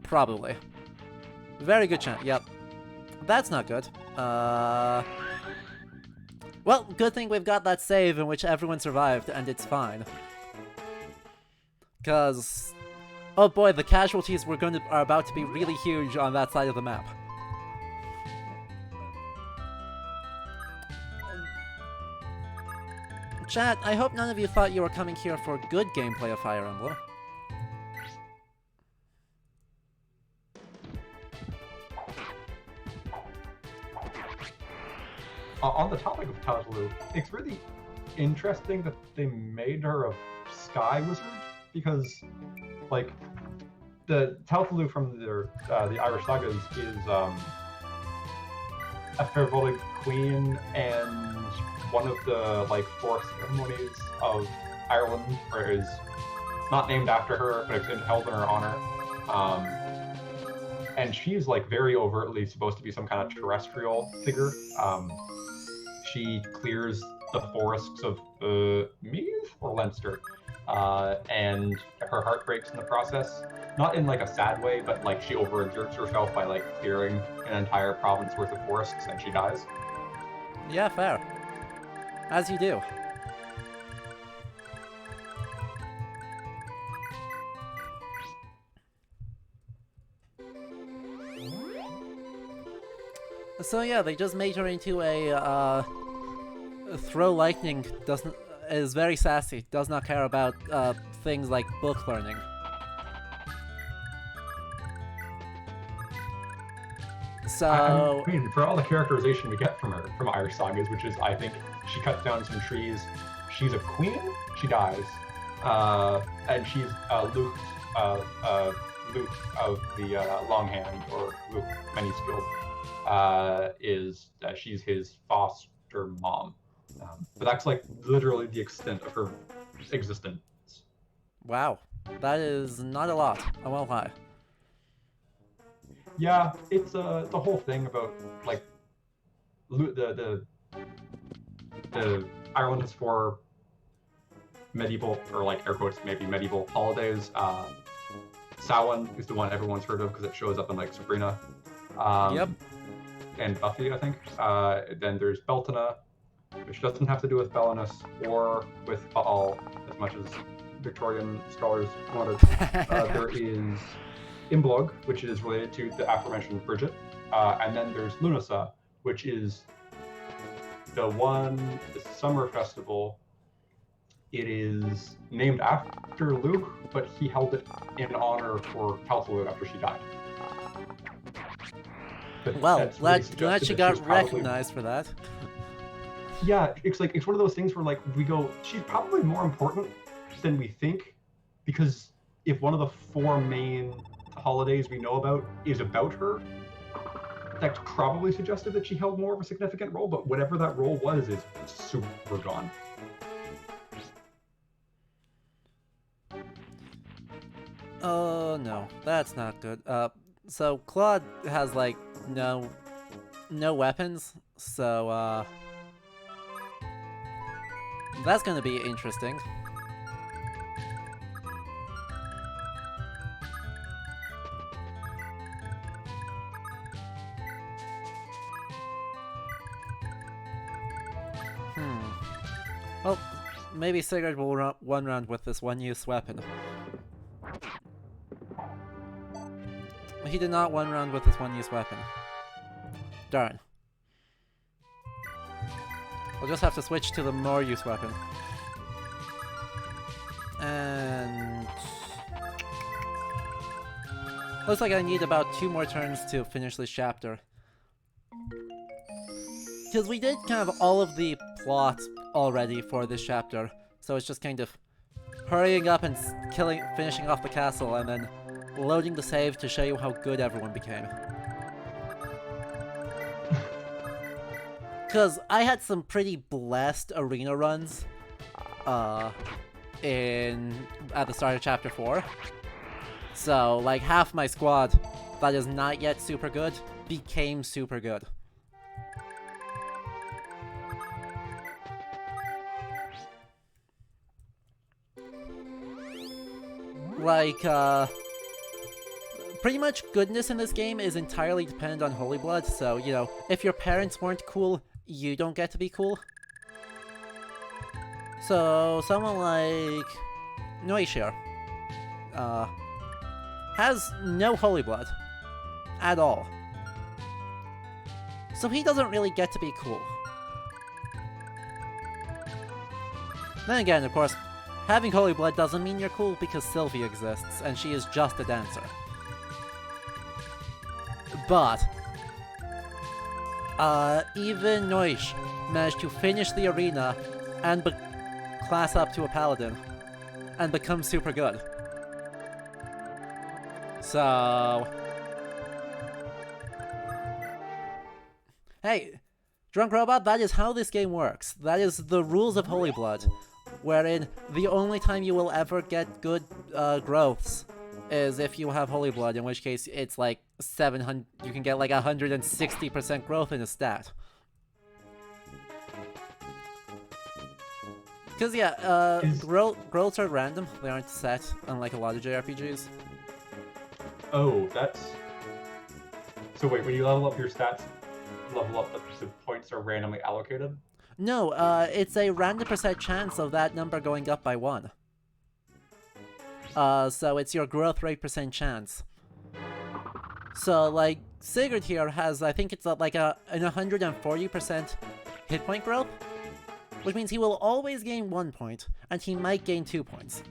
Probably. Very good chance, yep. That's not good. Well, good thing we've got that save in which everyone survived, and it's fine. Cause... oh boy, the casualties are about to be really huge on that side of the map. Chat, I hope none of you thought you were coming here for good gameplay of Fire Emblem. On the topic of Tattoo, it's really interesting that they made her a sky wizard, because, like, the Tattoo from the Irish sagas is a Fervolig queen and one of the, like, 4 ceremonies of Ireland, where it is not named after her, but it's held in her honor. And she's, like, very overtly supposed to be some kind of terrestrial figure. She clears the forests of Meath or Leinster, and her heart breaks in the process. Not in, like, a sad way, but, like, she overexerts herself by, like, clearing an entire province worth of forests, and she dies. Yeah, fair. As you do. So yeah, they just made her into a throw lightning. Is very sassy. Does not care about things like book learning. So I mean, for all the characterization we get from her from Irish sagas, which is, I think, she cuts down some trees. She's a queen. She dies, and she's Luke of the Long Hand, or Luke Many Skilled. She's his foster mom. But that's, like, literally the extent of her existence. wow, that is not a lot. I won't lie. Yeah, it's the whole thing about, like, the Ireland has 4 medieval, or, like, air quotes, maybe medieval holidays. Samhain is the one everyone's heard of because it shows up in, like, Sabrina. Yep. And Buffy, I think. Then there's Beltana, which doesn't have to do with Belinus or with Baal as much as Victorian scholars wanted. There is Imblog, which is related to the aforementioned Bridget. And then there's Lunasa, which is the summer festival. It is named after Luke, but he held it in honor for Talthalu after she died. But well, glad she got probably recognized for that. Yeah, it's one of those things where, like, we go, she's probably more important than we think, because if one of the 4 main holidays we know about is about her, that probably suggested that she held more of a significant role, but whatever that role was is super gone. Oh no, that's not good. So Claude has, like, no weapons, so that's gonna be interesting. Well, maybe Sigurd will run one round with this one-use weapon. He did not one round with this one-use weapon. Darn. We'll just have to switch to the more-use weapon. And... looks like I need about 2 more turns to finish this chapter. Because we did kind of all of the plot already for this chapter. So it's just kind of hurrying up and finishing off the castle, and then loading the save to show you how good everyone became. Because I had some pretty blessed arena runs at the start of Chapter 4. So, like, half my squad that is not yet super good became super good. Like, pretty much goodness in this game is entirely dependent on Holy Blood, so, you know, if your parents weren't cool, you don't get to be cool. So, someone like Noishir has no Holy Blood at all. So he doesn't really get to be cool. Then again, of course, having Holy Blood doesn't mean you're cool because Sylvie exists, and she is just a dancer. But even Noish managed to finish the arena and class up to a paladin and become super good. So, hey, Drunk Robot, that is how this game works. That is the rules of Holy Blood, wherein the only time you will ever get good growths is if you have Holy Blood, in which case it's like 700, you can get like 160% growth in a stat. Because yeah, growths are random, they aren't set, unlike a lot of JRPGs. Oh, that's... So wait, when you level up your stats, level up the points are randomly allocated? No, it's a random percent chance of that number going up by 1. So it's your growth rate percent chance. So, like, Sigurd here has, I think it's like an 140% hit point growth, which means he will always gain 1 point, and he might gain 2 points.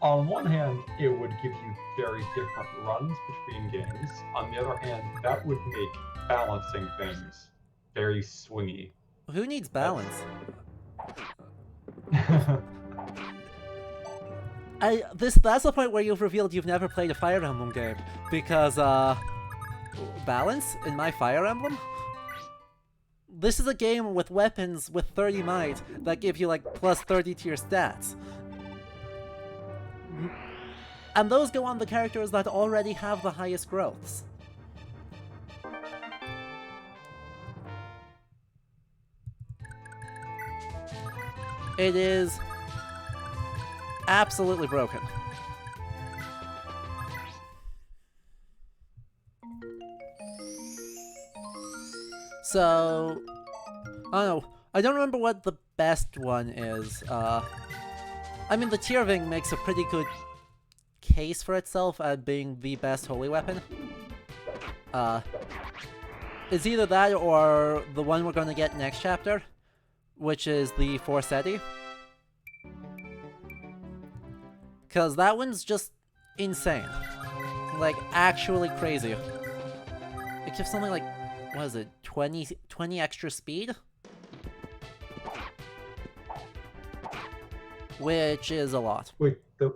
On one hand, it would give you very different runs between games. On the other hand, that would make balancing things very swingy. Who needs balance? That's the point where you've revealed you've never played a Fire Emblem game, because balance in my Fire Emblem? This is a game with weapons with 30 might that give you like plus 30 to your stats. And those go on the characters that already have the highest growths. It is absolutely broken. So, I don't know. I don't remember what the best one is. I mean, the Tyrving makes a pretty good case for itself at being the best holy weapon. It's either that or the one we're going to get next chapter, which is the Forseti. Because that one's just insane. Like, actually crazy. It gives something like, what is it, 20 extra speed? Which is a lot. Wait, the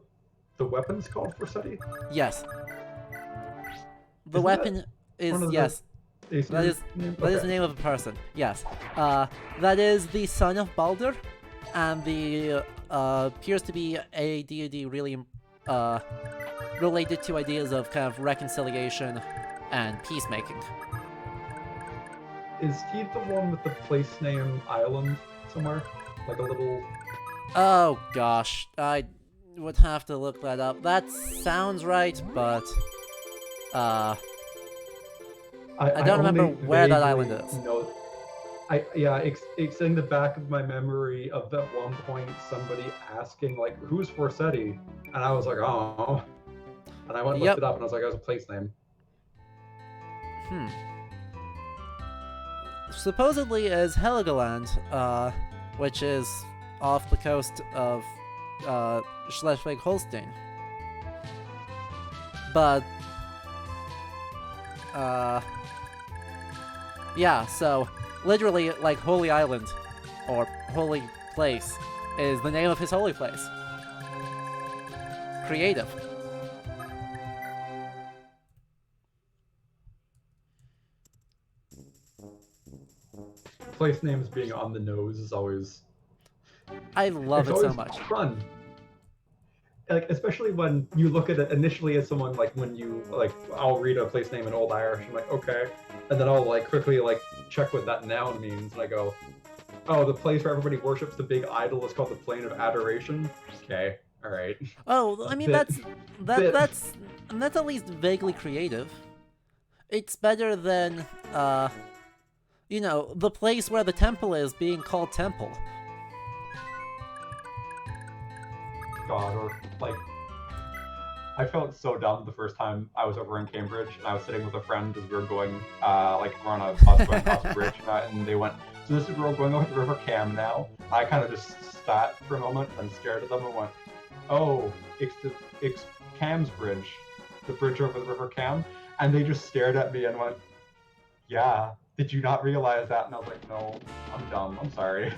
weapon's called Forseti? Yes. The weapon is, yes. That is the name of a person, yes. That is the son of Baldur, and the appears to be a deity really related to ideas of kind of reconciliation and peacemaking. Is he the one with the place name Island somewhere? Like a little... Oh gosh, I would have to look that up. That sounds right, but I don't remember where that island is. No, it's in the back of my memory of at one point somebody asking like, "Who's Forseti?" And I was like, "Oh," and I went and looked it up, and I was like, "It was a place name." Supposedly is Heligoland, which is off the coast of Schleswig-Holstein. But Yeah, so literally, like, Holy Island, or Holy Place, is the name of his holy place. Creative. Place names being on the nose is always I love it's it so always much. fun. Like especially when you look at it initially as someone like when you like I'll read a place name in Old Irish, I'm like, okay. And then I'll like quickly like check what that noun means and I go, oh, the place where everybody worships the big idol is called the Plane of Adoration. Okay, all right. Oh, I mean, Bit- that's at least vaguely creative. It's better than, you know, the place where the temple is being called temple. God, or like I felt so dumb the first time I was over in Cambridge and I was sitting with a friend as we were going, like we're on a bus going across a bridge and they went, so this is where we're going over the River Cam now. I kind of just sat for a moment and stared at them and went, oh, it's Cam's Bridge, the bridge over the River Cam. And they just stared at me and went, yeah, did you not realize that? And I was like, no, I'm dumb, I'm sorry.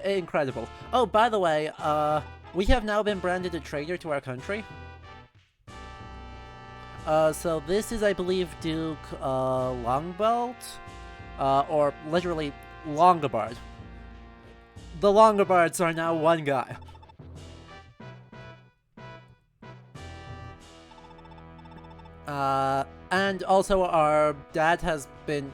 Incredible. Oh, by the way, we have now been branded a traitor to our country. So this is, I believe, Duke Longbelt, or literally Longobard. The Longobards are now one guy. And also our dad has been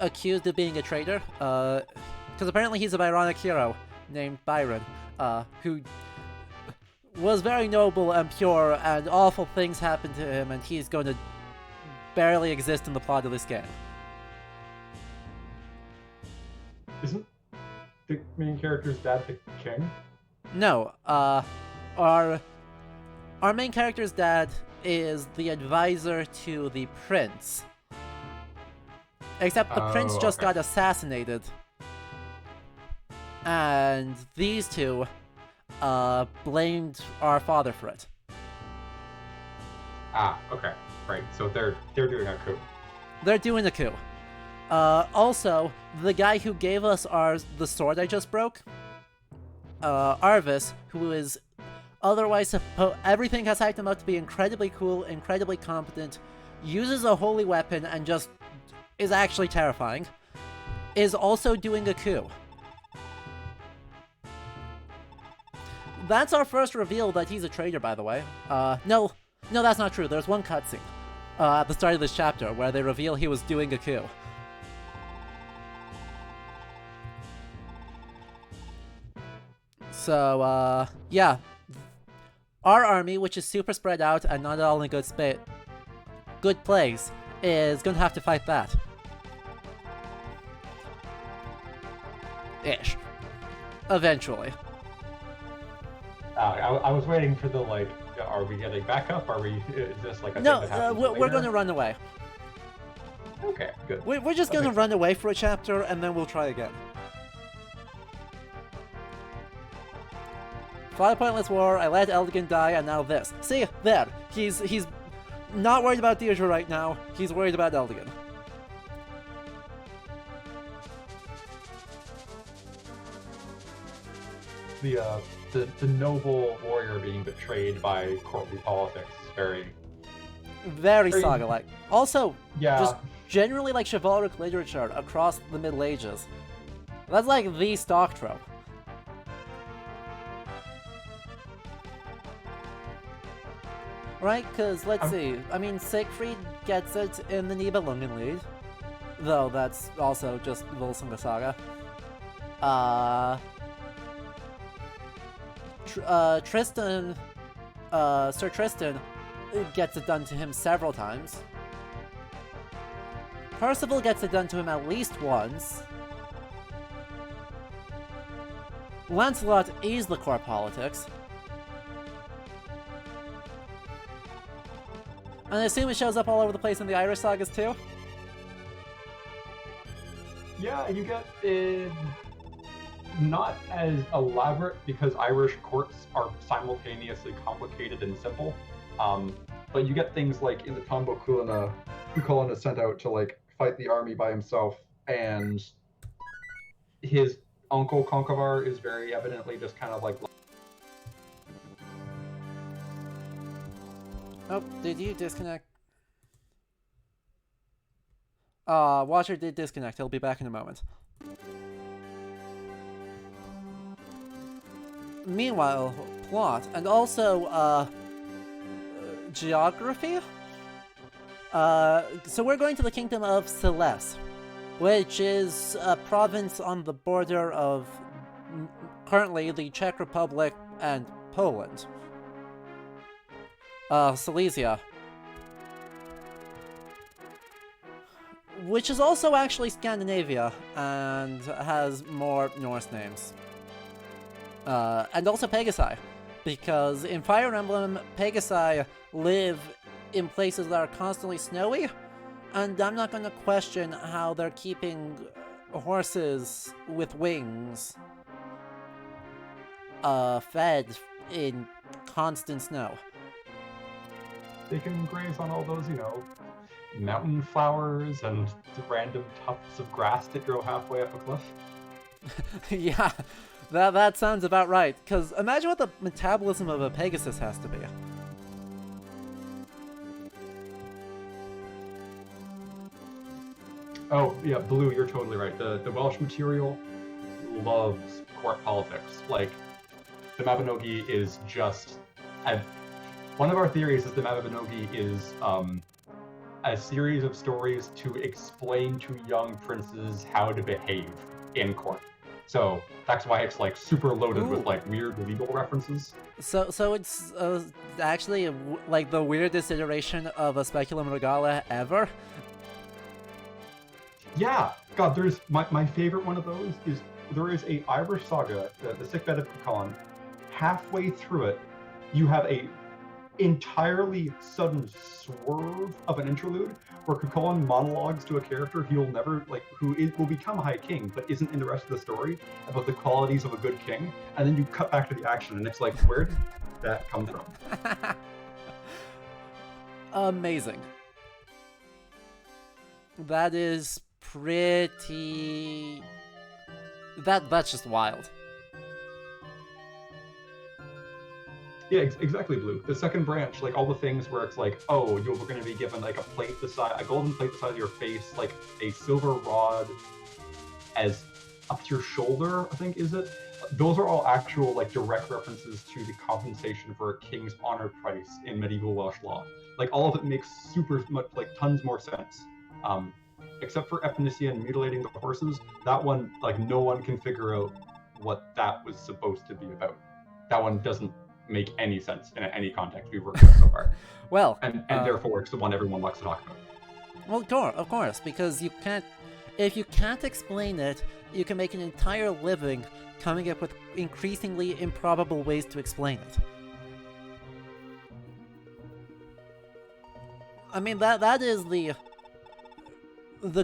accused of being a traitor, because apparently he's a Byronic hero named Byron, who was very noble and pure, and awful things happened to him, and he's going to barely exist in the plot of this game. Isn't the main character's dad the king? No, our main character's dad is the advisor to the prince. Except the prince just got assassinated. And these two blamed our father for it. Ah, okay. Right. So they're doing a coup. They're doing a coup. Also, the guy who gave us the sword I just broke, Arvis, who is otherwise everything has hyped him up to be incredibly cool, incredibly competent, uses a holy weapon and just is actually terrifying, is also doing a coup. That's our first reveal that he's a traitor, by the way. No, that's not true. There's one cutscene at the start of this chapter where they reveal he was doing a coup. So, yeah. Our army, which is super spread out and not all in good place, is gonna have to fight that. Ish. Eventually. I was waiting for the like. Are we getting backup? Are we? Is this like a No, thing that happens we're later? gonna run away. Okay, good. We're just gonna run away for a chapter and then we'll try again. Fought a pointless war, I let Eldigan die, and now this. See, there. He's not worried about Deirdre right now. He's worried about Eldigan. The noble warrior being betrayed by courtly politics is very saga-like. Also, yeah. just generally like chivalric literature across the Middle Ages. That's like the stock trope. Right? Because, let's see, I mean, Siegfried gets it in the Nibelungenlied, though that's also just Volsunga Saga. Sir Tristan gets it done to him several times. Percival gets it done to him at least once. Lancelot is the core politics. And I assume it shows up all over the place in the Irish sagas too? Yeah, you get not as elaborate because Irish courts are simultaneously complicated and simple. But you get things like in the Tombo Kulina, Cuchulainn is sent out to like fight the army by himself, and his uncle Conchobar is very evidently just kind of like. Oh, did you disconnect? Watcher did disconnect. He'll be back in a moment. Meanwhile, plot and also geography. So we're going to the kingdom of Celeste, which is a province on the border of currently the Czech Republic and Poland. Silesia. Which is also actually Scandinavia and has more Norse names. And also Pegasi, because in Fire Emblem, Pegasi live in places that are constantly snowy, and I'm not going to question how they're keeping horses with wings fed in constant snow. They can graze on all those, mountain flowers and the random tufts of grass that grow halfway up a cliff. Yeah, that sounds about right, because imagine what the metabolism of a Pegasus has to be. Oh, yeah, Blue, you're totally right. The Welsh material loves court politics. Like, the Mabinogi is just... one of our theories is the Mabinogi is a series of stories to explain to young princes how to behave in court. So that's why it's like super loaded with like weird legal references. So it's actually like the weirdest iteration of a speculum regale ever. Yeah, God, there's my favorite one of those is there is a Irish saga, the Sickbed of Cuchulainn. Halfway through it, you have a entirely sudden swerve of an interlude where Cuchulainn monologues to a character he'll never will become High King, but isn't in the rest of the story about the qualities of a good king, and then you cut back to the action, and it's like, where did that come from? Amazing. That is pretty. That's just wild. Yeah, exactly, Blue. The second branch, like all the things where it's like, oh, you're going to be given like a golden plate the size of your face, like a silver rod as up to your shoulder, I think, is it? Those are all actual like direct references to the compensation for a king's honor price in medieval Welsh law. Like all of it makes super much, like tons more sense. Except for Epinicia and mutilating the horses, that one, like no one can figure out what that was supposed to be about. That one doesn't make any sense in any context we've worked with so far. Well, and therefore it's the one everyone likes to talk about. Well, of course, because if you can't explain it, you can make an entire living coming up with increasingly improbable ways to explain it. I mean, that is the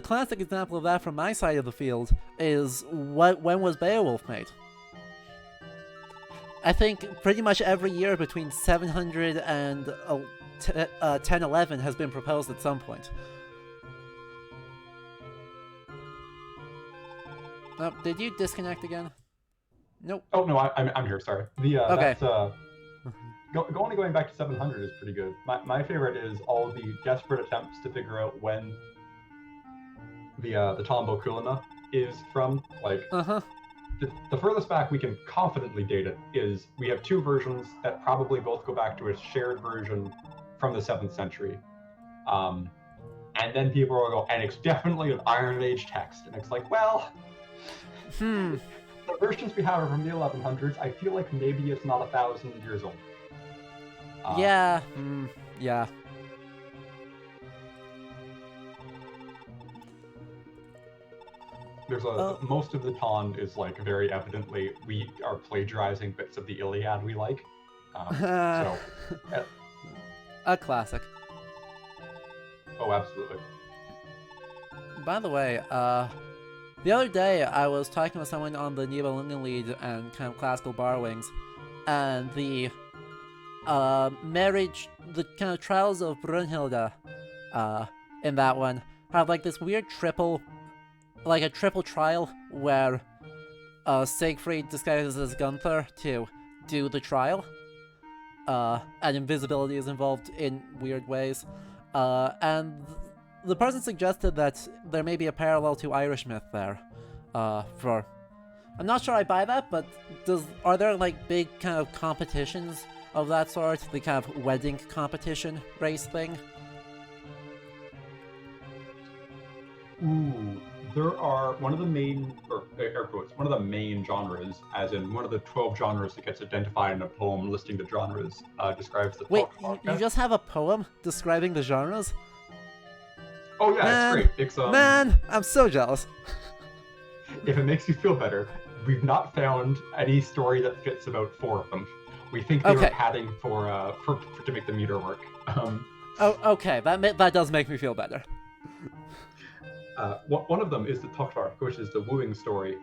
classic example of that from my side of the field is when was Beowulf made? I think pretty much every year between 700 and 1011 has been proposed at some point. Oh, did you disconnect again? Nope. Oh no, I'm here. Sorry. Okay. That's, going back to 700 is pretty good. My favorite is all the desperate attempts to figure out when the Tombo Kulina is from. Like, the furthest back we can confidently date it is we have two versions that probably both go back to a shared version from the 7th century. And then people will go, and it's definitely an Iron Age text. And it's like, well, the versions we have are from the 1100s. I feel like maybe it's not 1,000 years old. Yeah. There's most of the ton is like very evidently we are plagiarizing bits of the Iliad we like. A classic. Oh, absolutely. By the way, the other day I was talking with someone on the Nibelungen Lead and kind of classical borrowings, and the marriage, the kind of trials of Brunhilde, in that one, have like this weird triple trial where Siegfried disguises as Gunther to do the trial, and invisibility is involved in weird ways, and the person suggested that there may be a parallel to Irish myth there, I'm not sure I buy that, but are there like big kind of competitions of that sort, the kind of wedding competition race thing? Ooh, there are one of the main, or air quotes, one of the main genres, as in one of the 12 genres that gets identified in a poem listing the genres, describes the Wait, talk you just have a poem describing the genres? Oh yeah, Man, it's great. It's man, I'm so jealous. If it makes you feel better, we've not found any story that fits about 4 of them. We think they were padding for to make the meter work. Oh, okay, that does make me feel better. One of them is the Tokvar, which is the wooing story,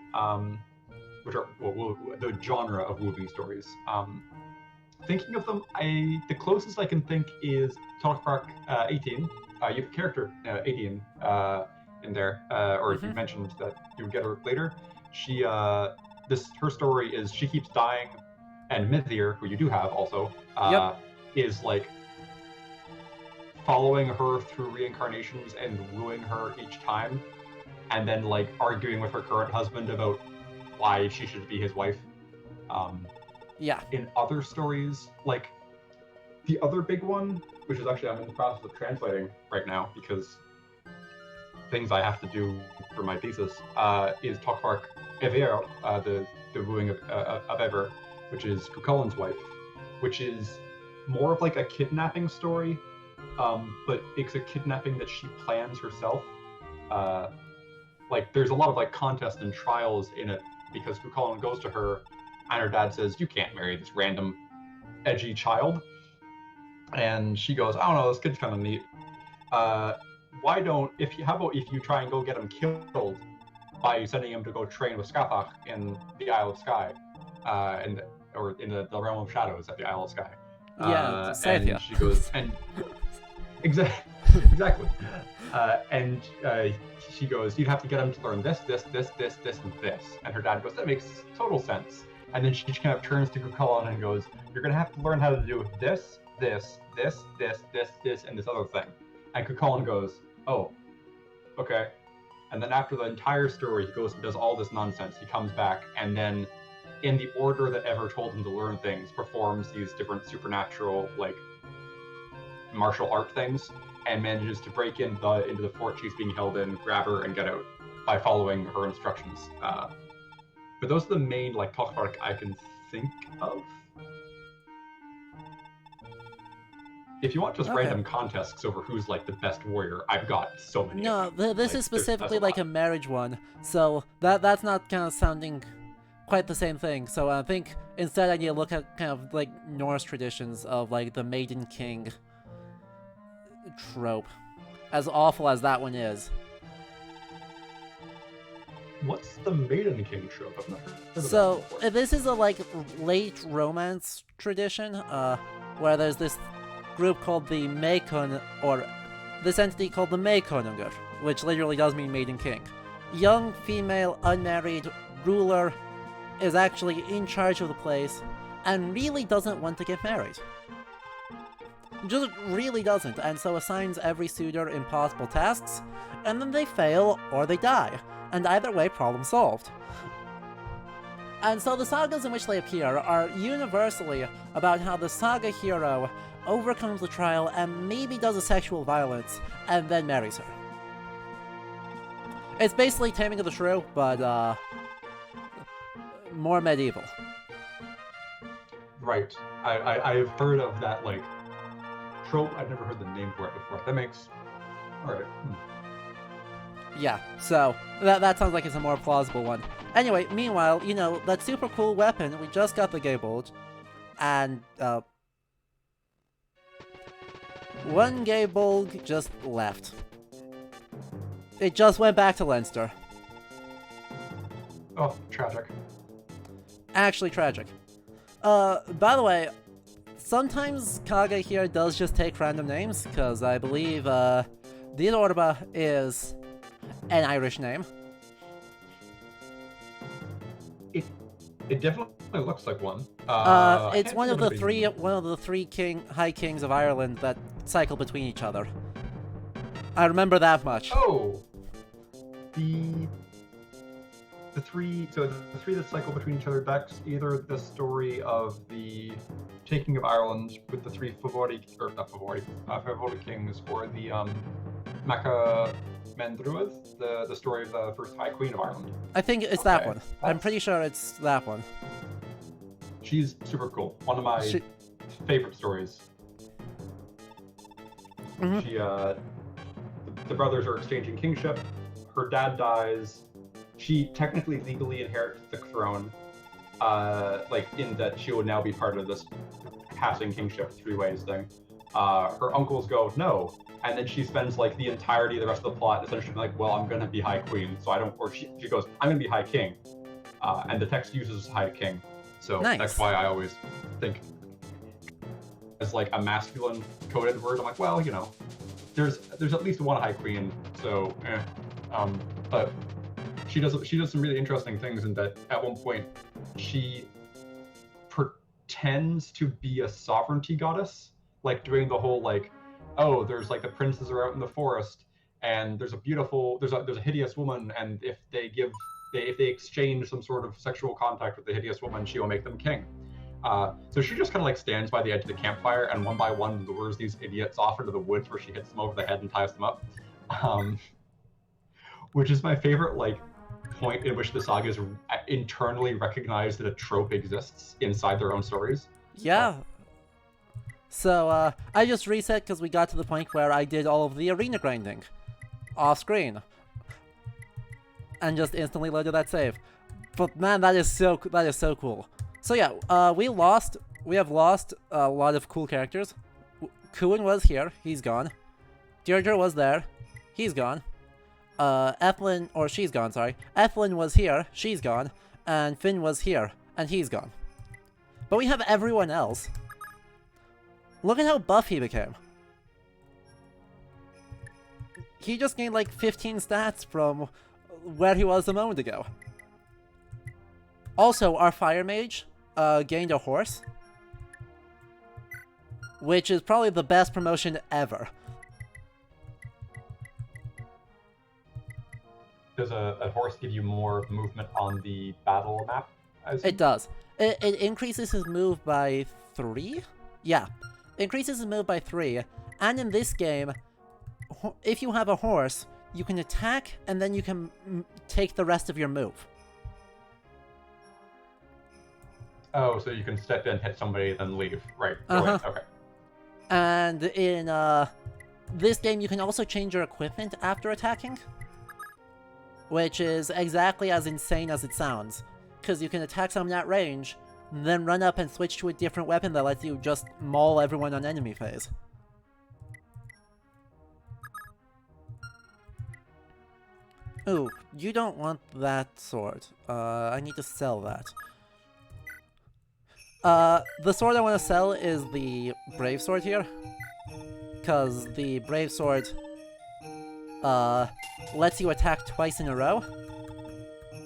which are the genre of wooing stories. Thinking of them, the closest I can think is Tokvar 18. You have a character 18 in there, or you mentioned that you would get her later. She, her story is she keeps dying, and Mithir, who you do have also, is like following her through reincarnations and wooing her each time, and then like arguing with her current husband about why she should be his wife. In other stories, like the other big one, which is actually I'm in the process of translating right now because things I have to do for my thesis, is Tokvark Ever, the wooing of Ever, which is Cuchulain's wife, which is more of like a kidnapping story, but it's a kidnapping that she plans herself. Like there's a lot of like contests and trials in it because Cuchulain goes to her and her dad says, "You can't marry this random edgy child." And she goes, "I don't know, this kid's kind of neat. How about if you try and go get him killed by sending him to go train with Skafach in the Isle of Skye, or in the realm of shadows at the Isle of Skye." And she goes, and exactly. And she goes, "You'd have to get him to learn this, and this." And her dad goes, "That makes total sense." And then she kind of turns to Cuchulain and goes, "You're gonna have to learn how to do this, and this other thing." And Cuchulain goes, "Oh, okay." And then after the entire story, he goes and does all this nonsense. He comes back, and then in the order that Ever told him to learn things, performs these different supernatural, like, martial art things, and manages to break into the fort she's being held in, grab her, and get out by following her instructions. But those are the main, like, Tokvark I can think of. If you want just random contests over who's like the best warrior, I've got so many. No, this is specifically like a marriage one, so that's not kind of sounding quite the same thing. So I think instead I need to look at kind of like Norse traditions of like the Maiden King trope, as awful as that one is. What's the Maiden King trope? I've never heard of so that before. This is a like late Romance tradition, where there's this group called the Maekon, or this entity called the Maekonungur, which literally does mean Maiden King. Young, female, unmarried ruler is actually in charge of the place and really doesn't want to get married. Just really doesn't, and so assigns every suitor impossible tasks, and then they fail or they die, and either way, problem solved. And so the sagas in which they appear are universally about how the saga hero overcomes the trial and maybe does a sexual violence and then marries her. It's basically Taming of the Shrew, but more medieval. Right. I've heard of that, like, trope. I've never heard the name for it before. That makes... Alright. Yeah, so that sounds like it's a more plausible one. Anyway, meanwhile, you know, that super cool weapon, we just got the Gaebold, and one Gaebold just left. It just went back to Leinster. Oh, tragic. Actually tragic. By the way, sometimes Kaga here does just take random names, because I believe Dilorba is an Irish name. It definitely looks like one. It's one of the three high kings of Ireland that cycle between each other. I remember that much. Oh, the three that cycle between each other. That's either the story of the taking of Ireland with the three Favori kings, or the Macha Mendruath, the story of the first High Queen of Ireland. I think it's that one. I'm pretty sure it's that one. She's super cool. One of my favorite stories. Mm-hmm. She, the brothers are exchanging kingship. Her dad dies. She technically legally inherits the throne, like in that she will now be part of this passing kingship three ways thing. Her uncles go no, and then she spends like the entirety of the rest of the plot essentially like, well, I'm gonna be High Queen, so I don't. Or she goes, I'm gonna be High King, and the text uses High King, so nice. That's why I always think as like a masculine coded word. I'm like, well, you know, there's at least one High Queen, so but she does some really interesting things in that at one point she pretends to be a sovereignty goddess, like doing the whole like, oh, there's like the princes are out in the forest and there's a hideous woman, and if they exchange some sort of sexual contact with the hideous woman, she will make them king. So she just kind of like stands by the edge of the campfire and one by one lures these idiots off into the woods where she hits them over the head and ties them up, which is my favorite like point in which the sagas internally recognize that a trope exists inside their own stories. Yeah. So I just reset because we got to the point where I did all of the arena grinding off screen and just instantly loaded that save. But man, that is so cool. So yeah, we have lost a lot of cool characters. Kuin was here, he's gone. Deirdre was there, he's gone. She's gone, sorry. Ethlyn was here, she's gone. And Finn was here, and he's gone. But we have everyone else. Look at how buff he became. He just gained like 15 stats from where he was a moment ago. Also, our fire mage gained a horse, which is probably the best promotion ever. Does a horse give you more movement on the battle map? It does. It increases his move by 3? Yeah. It increases his move by 3. And in this game, if you have a horse, you can attack and then you can take the rest of your move. Oh, so you can step in, hit somebody, then leave. Right. Okay. And in this game, you can also change your equipment after attacking, which is exactly as insane as it sounds, because you can attack someone at range, then run up and switch to a different weapon that lets you just maul everyone on enemy phase. Ooh, you don't want that sword. I need to sell that. The sword I want to sell is the Brave Sword here, because the Brave Sword lets you attack twice in a row,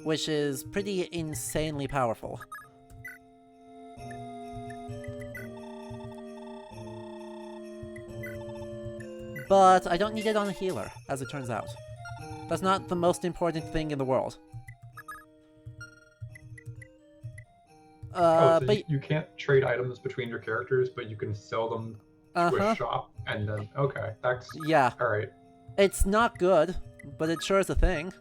which is pretty insanely powerful. But I don't need it on a healer, as it turns out. That's not the most important thing in the world. So but you can't trade items between your characters, but you can sell them to a shop, and then okay, that's yeah. All right. It's not good, but it sure is a thing.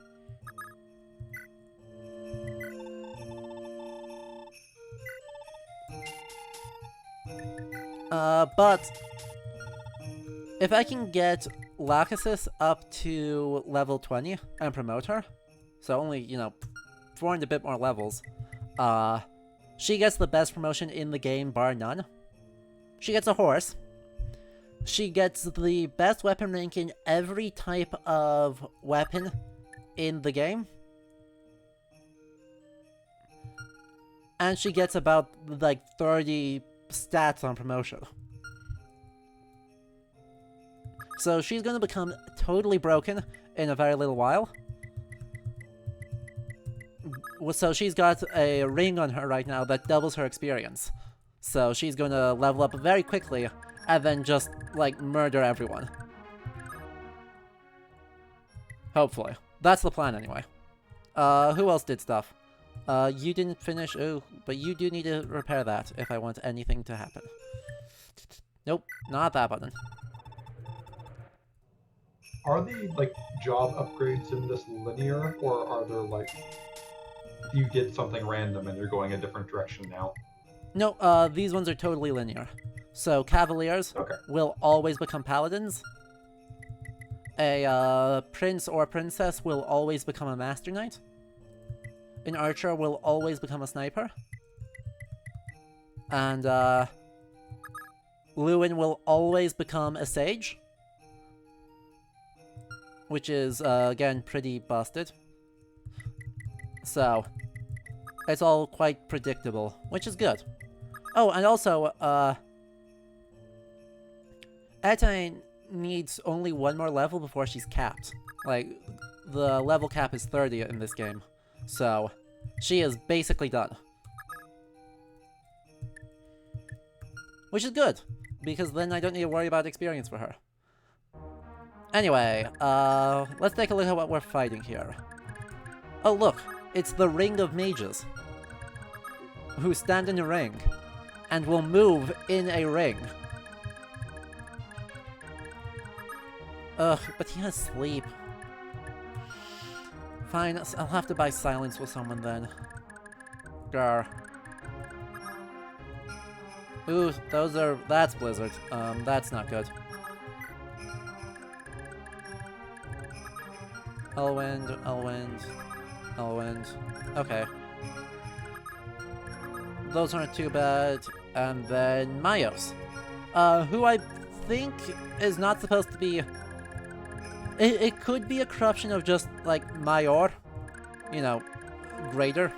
But if I can get Lachesis up to level 20 and promote her, so only, you know, 4 and a bit more levels, she gets the best promotion in the game, bar none. She gets a horse. She gets the best weapon rank in every type of weapon in the game. And she gets about, like, 30 stats on promotion. So she's gonna become totally broken in a very little while. So she's got a ring on her right now that doubles her experience. So she's gonna level up very quickly and then just, like, murder everyone. Hopefully. That's the plan anyway. Who else did stuff? You didn't finish. Oh, but you do need to repair that if I want anything to happen. Nope, not that button. Are the, like, job upgrades in this linear, or are there, like, you did something random and you're going a different direction now? No, these ones are totally linear. So, Cavaliers will always become Paladins. A Prince or Princess will always become a Master Knight. An Archer will always become a Sniper. And, Lewin will always become a Sage. Which is, again, pretty busted. So, it's all quite predictable, which is good. Oh, and also, Etaine needs only one more level before she's capped. Like, the level cap is 30 in this game. So, she is basically done. Which is good, because then I don't need to worry about experience for her. Anyway, let's take a look at what we're fighting here. Oh look, it's the Ring of Mages, who stand in a ring, and will move in a ring. Ugh, but he has sleep. Fine, I'll have to buy silence with someone then. Grr. Ooh, that's Blizzard. That's not good. Elwind, Elwind, Elwind. Okay. Those aren't too bad. And then Myos. Who I think is not supposed to be... It could be a corruption of just, like, Mayor. You know, greater.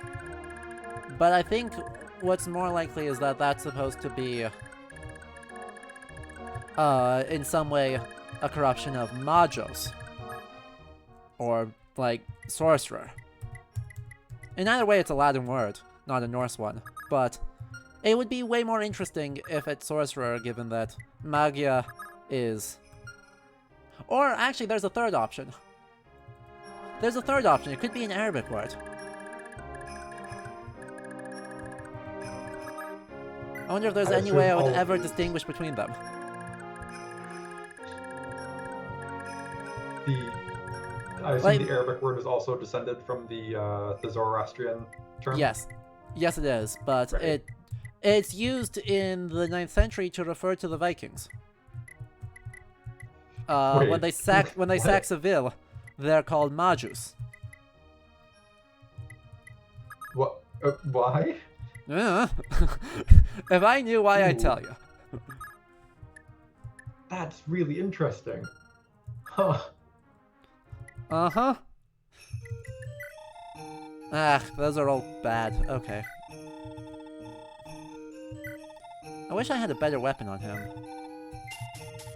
But I think what's more likely is that that's supposed to be... in some way, a corruption of Majos. Or, like, sorcerer. In either way, it's a Latin word, not a Norse one. But it would be way more interesting if it's sorcerer, given that Magia is... Or, actually, there's a third option. There's a third option. It could be an Arabic word. I wonder if there's any way I would ever distinguish between them. I assume the Arabic word is also descended from the Zoroastrian term? Yes. Yes, it is, but it's used in the 9th century to refer to the Vikings. When they sack Seville, they're called Majus. What? Why? If I knew why, I'd tell you. That's really interesting. Huh. Uh-huh. Ah, those are all bad. Okay. I wish I had a better weapon on him.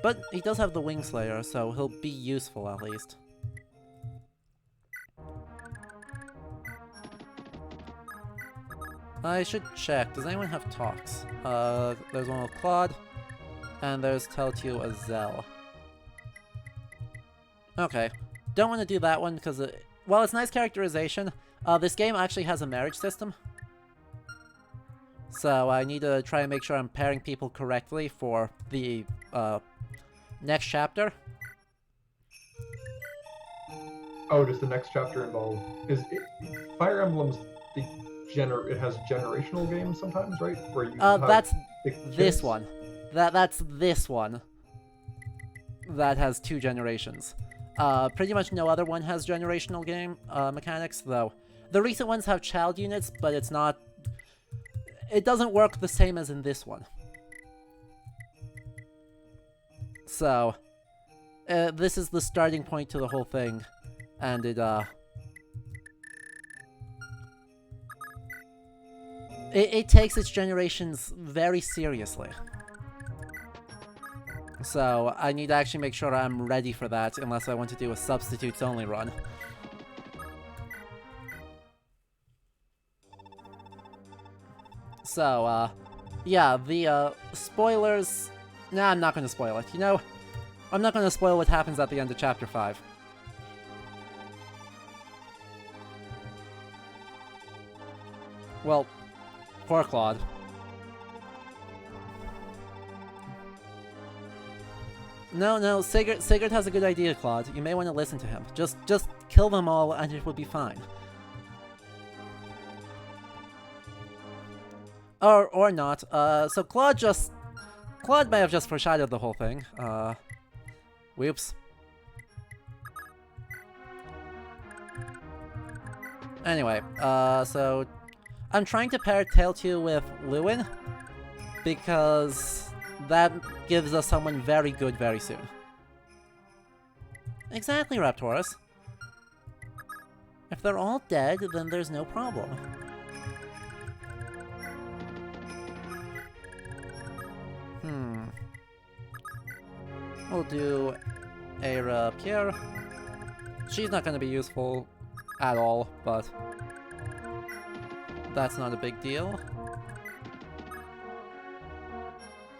But he does have the Wing Slayer, so he'll be useful at least. I should check. Does anyone have talks? There's one with Claude, and there's Teltiu Azel. Okay. Don't want to do that one because, well, it's nice characterization. This game actually has a marriage system. So I need to try and make sure I'm pairing people correctly for the next chapter. Oh, does the next chapter involve... Fire Emblem's it has generational games sometimes, right? Where you that's this one. That's this one. That has 2 generations. Pretty much no other one has generational game mechanics, though. The recent ones have child units, but it's not... It doesn't work the same as in this one. So, this is the starting point to the whole thing, and it, it takes its generations very seriously. So I need to actually make sure I'm ready for that, unless I want to do a substitutes only run. So, yeah, the, spoilers... Nah, I'm not gonna spoil it. You know, I'm not gonna spoil what happens at the end of Chapter 5. Well, poor Claude. No, Sigurd has a good idea, Claude. You may want to listen to him. Just kill them all and it will be fine. Or not. So Claude may have just foreshadowed the whole thing. Whoops. Anyway, so I'm trying to pair Tail 2 with Lewin because that gives us someone very good very soon. Exactly, Raptorus. If they're all dead, then there's no problem. We'll do Era Pierre. She's not going to be useful at all, but that's not a big deal.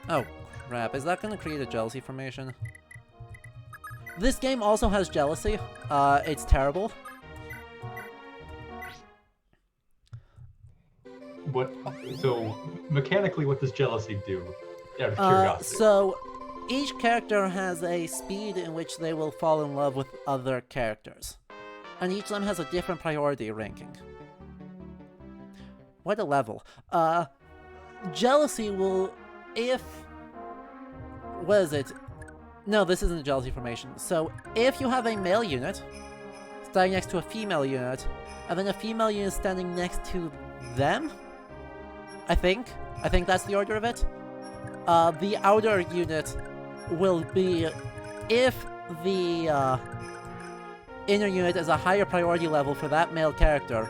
Oh, crap. Is that going to create a jealousy formation? This game also has jealousy. It's terrible. So, mechanically, what does jealousy do? Out of curiosity. So, each character has a speed in which they will fall in love with other characters. And each of them has a different priority ranking. What a level. Jealousy will... What is it? No, this isn't a jealousy formation. So, if you have a male unit standing next to a female unit, and then a female unit standing next to them? I think that's the order of it. The outer unit will be... If the inner unit is a higher priority level for that male character,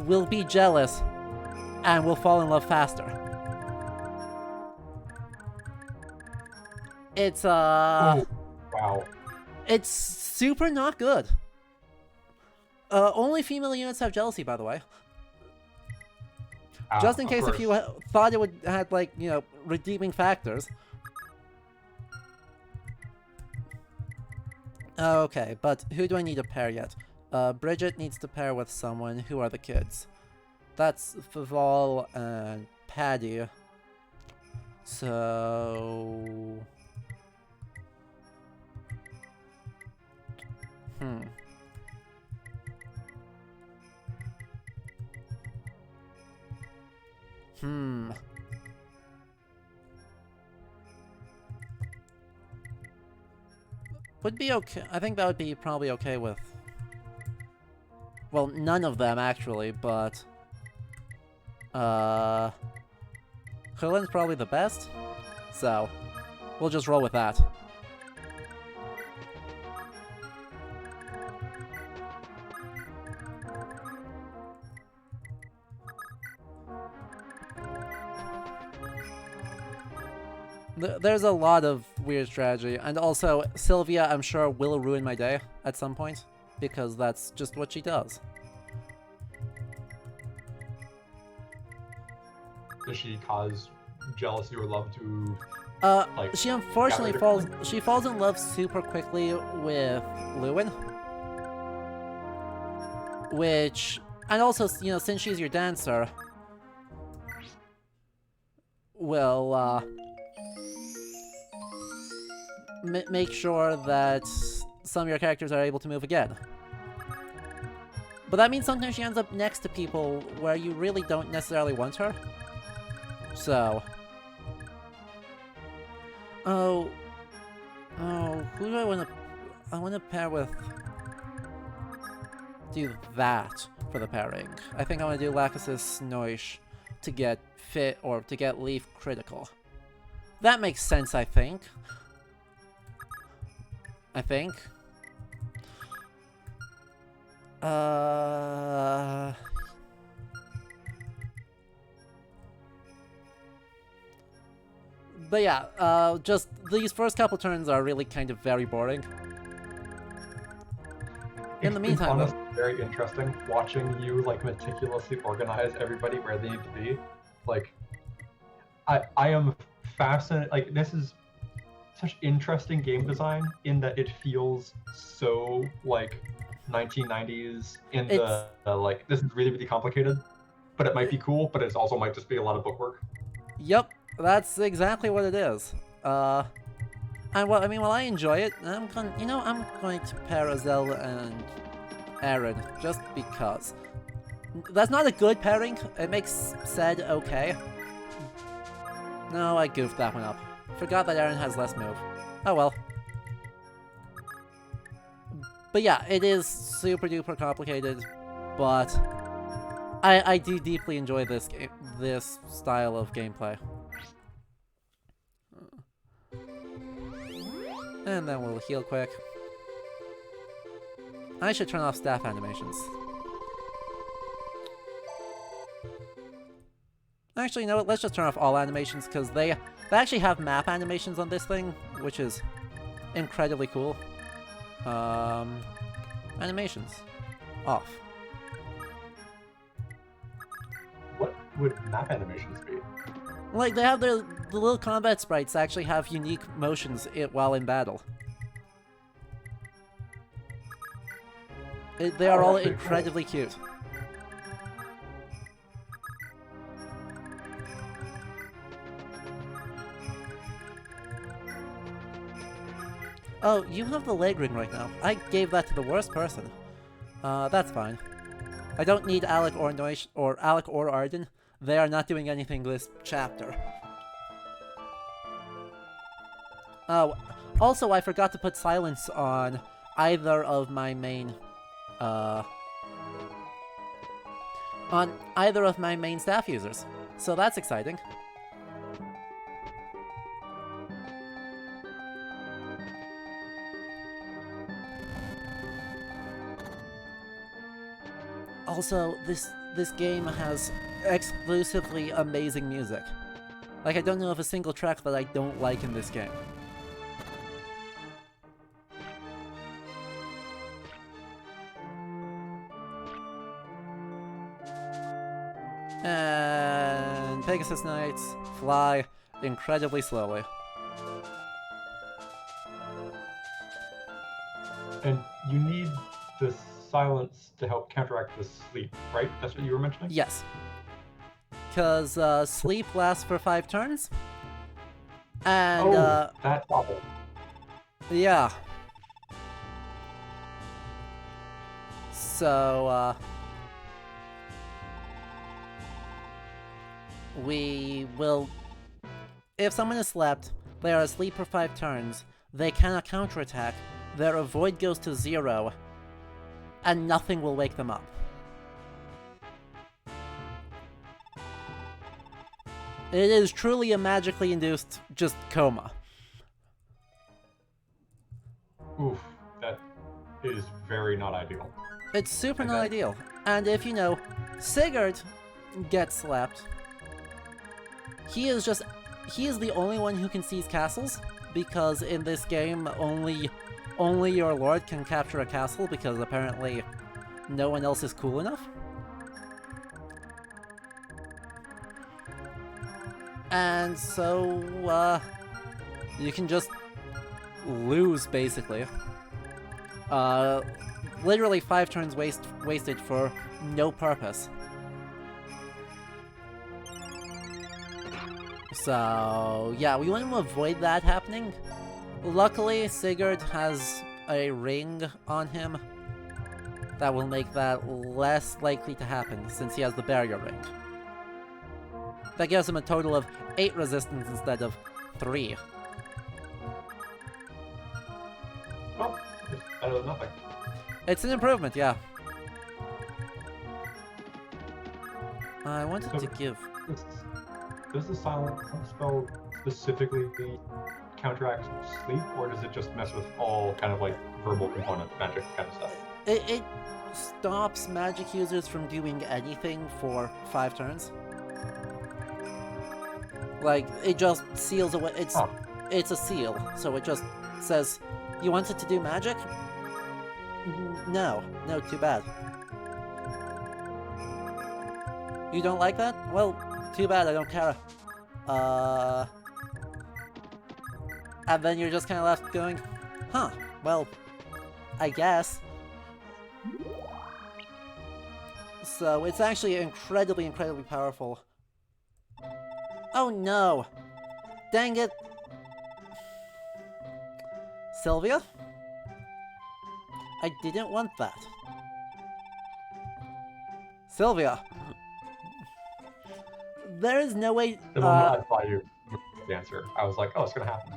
will be jealous and will fall in love faster. It's Oh, wow. It's super not good. Only female units have jealousy, by the way. Just in case if you thought it would have, like, you know, redeeming factors. Okay, but who do I need to pair yet? Bridget needs to pair with someone. Who are the kids? That's Faval and Paddy. So... Would be okay. I think that would be probably okay with... Well, none of them, actually, but... Krillin's probably the best, so we'll just roll with that. There's a lot of weird strategy, and also Sylvia, I'm sure, will ruin my day at some point, because that's just what she does. Does she cause jealousy or love to... like, she unfortunately falls in love super quickly with Lewin. Which, and also, you know, since she's your dancer, will, make sure that some of your characters are able to move again. But that means sometimes she ends up next to people where you really don't necessarily want her. So... Oh, who do I want to... I want to pair with... Do that for the pairing. I think I want to do Lachesis Snoish to get fit, or to get Leaf critical. That makes sense, I think. But yeah, just these first couple turns are really kind of very boring. In the meantime, it's honestly very interesting watching you like meticulously organize everybody where they need to be. Like, I am fascinated. Like, this is such interesting game design in that it feels so like 1990s in the like this is really really complicated, but it might be cool, but it also might just be a lot of bookwork. Yep, that's exactly what it is. While I enjoy it, I'm going to pair Azelle and Aaron just because. That's not a good pairing. It makes Zed okay. No, I goofed that one up. Forgot that Aaron has less move. Oh well. But yeah, it is super duper complicated, but I do deeply enjoy this style of gameplay. And then we'll heal quick. I should turn off staff animations. Actually, you know what? Let's just turn off all animations because they actually have map animations on this thing, which is incredibly cool. Animations off. What would map animations be? Like they have the little combat sprites actually have unique motions while in battle. They are all incredibly cute. Oh, you have the leg ring right now. I gave that to the worst person. That's fine. I don't need Alec or Arden. They are not doing anything this chapter. Oh, also I forgot to put silence on either of my main staff users. So that's exciting. Also, this game has exclusively amazing music. Like, I don't know of a single track that I don't like in this game. And Pegasus Knights fly incredibly slowly. And you need the silence to help counteract the sleep, right? That's what you were mentioning? Yes. Because sleep lasts for 5 turns. And, that's awful. Yeah. So, we will... If someone is slept, they are asleep for 5 turns, they cannot counterattack, their avoid goes to 0, and nothing will wake them up. It is truly a magically induced just coma. Oof, that is very not ideal. It's super not ideal. And if you know, Sigurd gets slept, he is the only one who can seize castles, because in this game only your lord can capture a castle, because apparently no one else is cool enough. And so, you can just lose, basically. Literally 5 turns wasted for no purpose. So, yeah, we want to avoid that happening. Luckily, Sigurd has a ring on him that will make that less likely to happen, since he has the barrier ring. That gives him a total of 8 resistance instead of 3. Well, it's better than nothing. It's an improvement, yeah. I wanted to give... Does the silence spell specifically counteract sleep, or does it just mess with all kind of like verbal component magic kind of stuff? It stops magic users from doing anything for 5 turns. Like, it just seals away. Huh. It's a seal, so it just says, "You wanted to do magic? No, too bad. You don't like that? Well, too bad. I don't care." And then you're just kind of left going, "Huh? Well, I guess." So it's actually incredibly, incredibly powerful. Oh no! Dang it! Sylvia? I didn't want that. Sylvia! There is no way... The moment I saw you the answer, I was like, oh, it's gonna happen.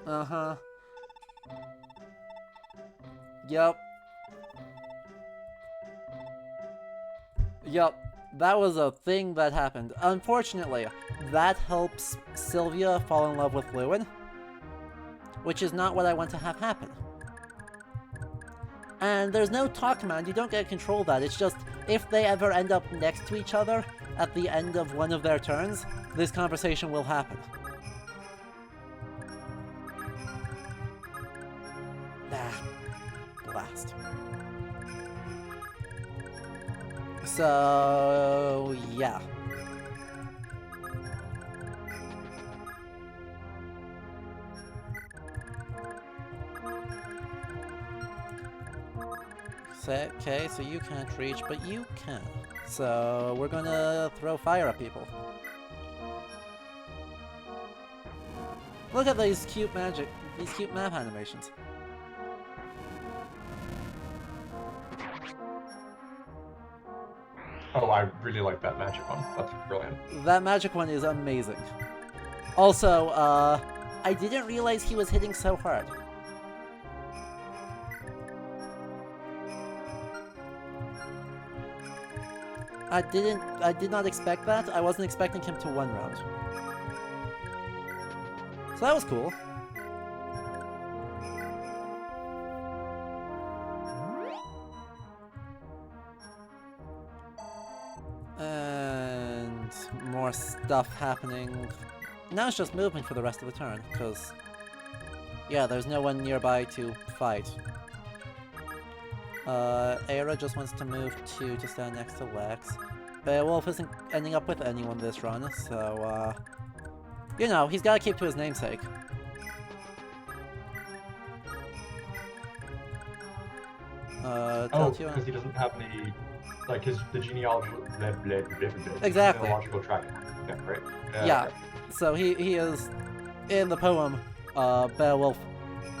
Uh-huh. Yup. Yup. That was a thing that happened. Unfortunately, that helps Sylvia fall in love with Lewin, which is not what I want to have happen. And there's no talk command, you don't get to control that, it's just, if they ever end up next to each other at the end of one of their turns, this conversation will happen. Blast. So, yeah. Okay, so you can't reach, but you can. So, we're gonna throw fire at people. Look at these cute map animations. Oh, I really like that magic one. That's brilliant. That magic one is amazing. Also, I didn't realize he was hitting so hard. I did not expect that. I wasn't expecting him to one round. So that was cool. And more stuff happening. Now it's just movement for the rest of the turn, because yeah, there's no one nearby to fight. Aira just wants to move 2 to stand next to Lex. Beowulf isn't ending up with anyone this run, so, you know, he's gotta keep to his namesake. Oh, because he doesn't have any, like, the genealogy... Exactly. Genealogical track. Yeah, right? Yeah, okay. So he is, in the poem, Beowulf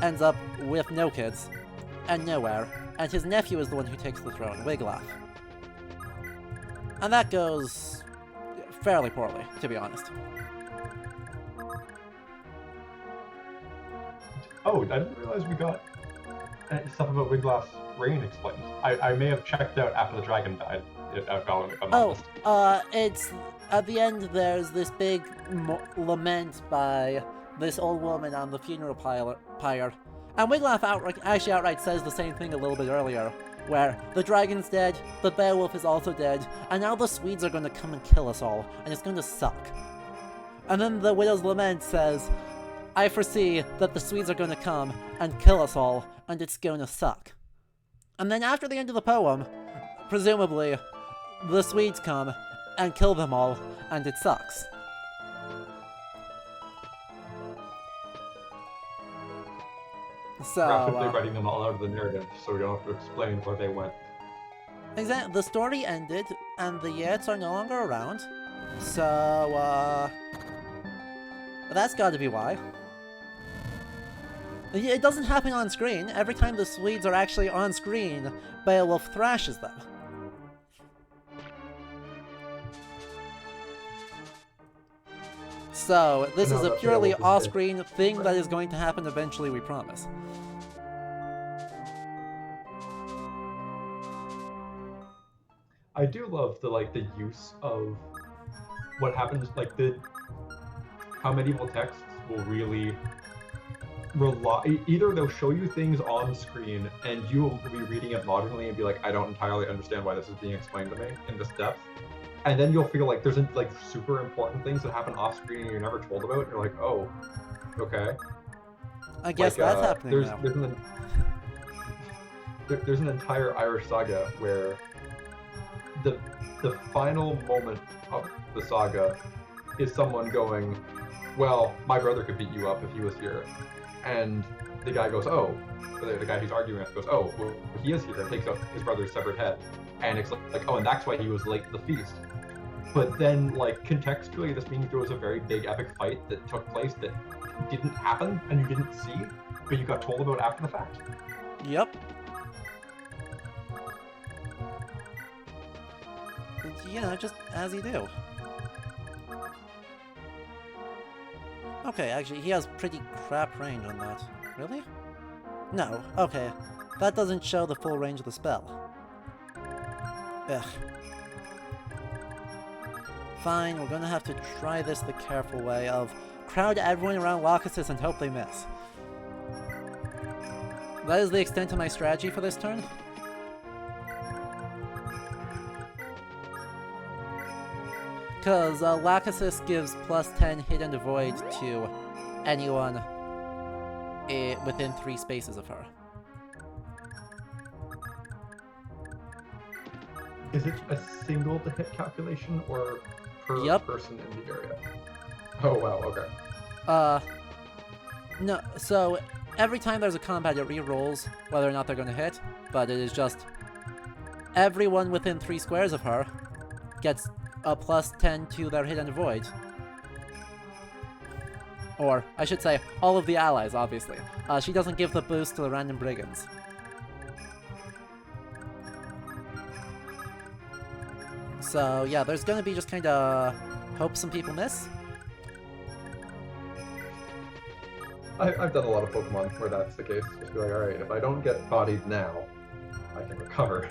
ends up with no kids, and nowhere. And his nephew is the one who takes the throne, Wiglaf. And that goes fairly poorly, to be honest. Oh, I didn't realize we got stuff about Wiglaf's reign explained. I may have checked out after the dragon died. It's at the end there's this big lament by this old woman on the funeral pyre. And Wiglaf outright says the same thing a little bit earlier, where the dragon's dead, the Beowulf is also dead, and now the Swedes are going to come and kill us all, and it's going to suck. And then the Widow's Lament says, I foresee that the Swedes are going to come and kill us all, and it's going to suck. And then after the end of the poem, presumably, the Swedes come and kill them all, and it sucks. So, graphically writing them all out of the narrative, so we don't have to explain where they went. Exactly. The story ended, and the Yeats are no longer around. So, that's gotta be why. It doesn't happen on screen. Every time the Swedes are actually on screen, Beowulf thrashes them. So, this is a purely off-screen thing that is going to happen eventually, we promise. I do love the use of what happens, how medieval texts will really either they'll show you things on screen and you will be reading it logically and be like, I don't entirely understand why this is being explained to me in this depth. And then you'll feel like there's like super important things that happen off screen and you're never told about. And you're like, oh, okay. I guess like, that's happening now. There's an entire Irish saga where the final moment of the saga is someone going, well, my brother could beat you up if he was here. And the guy goes, oh, the guy who's arguing with goes, oh, well, he is here, and takes out his brother's severed head. And it's like, oh, and that's why he was late to the feast. But then, like, contextually, this means there was a very big epic fight that took place that didn't happen and you didn't see, but you got told about after the fact. Yep. You know, just as you do. Okay, actually, he has pretty crap range on that. Really? No, okay. That doesn't show the full range of the spell. Ugh. Fine, we're gonna have to try this the careful way of crowd everyone around Lachesis and hope they miss. That is the extent of my strategy for this turn. Because Lachesis gives plus 10 hit and avoid to anyone within 3 spaces of her. Is it a single to hit calculation or per person in the area? Oh wow, okay. No, so every time there's a combat it re-rolls whether or not they're gonna hit, but it is just everyone within 3 squares of her gets a plus 10 to their hit and avoid. Or, I should say, all of the allies, obviously. She doesn't give the boost to the random brigands. So, yeah, there's gonna be just kinda hope some people miss. I've done a lot of Pokemon where that's the case. Just be like, alright, if I don't get bodied now, I can recover.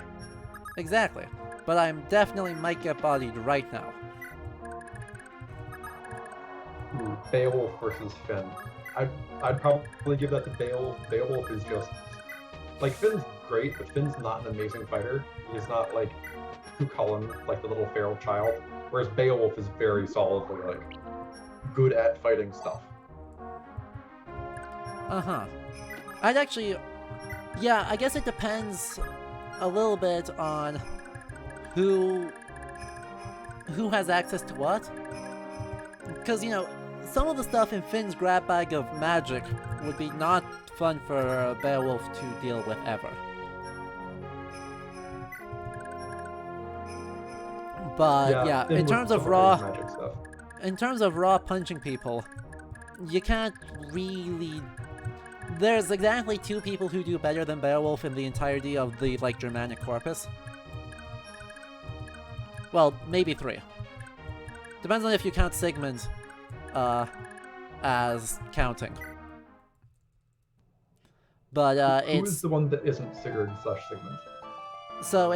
Exactly. But I definitely might get bodied right now. Ooh, Beowulf versus Finn. I'd probably give that to Beowulf. Beowulf is just... Like, Finn's great, but Finn's not an amazing fighter. He's not, like, Cuchulainn, like the little feral child. Whereas Beowulf is very solidly, like, good at fighting stuff. Uh-huh. I'd actually... Yeah, I guess it depends a little bit on who has access to what. Because, you know, some of the stuff in Finn's grab bag of magic would be not fun for Beowulf to deal with ever. But yeah, in terms of raw punching people, you can't really... There's exactly 2 people who do better than Beowulf in the entirety of the, like, Germanic corpus. Well, maybe 3. Depends on if you count Sigmund as counting. But Who is the one that isn't Sigurd/Sigmund? So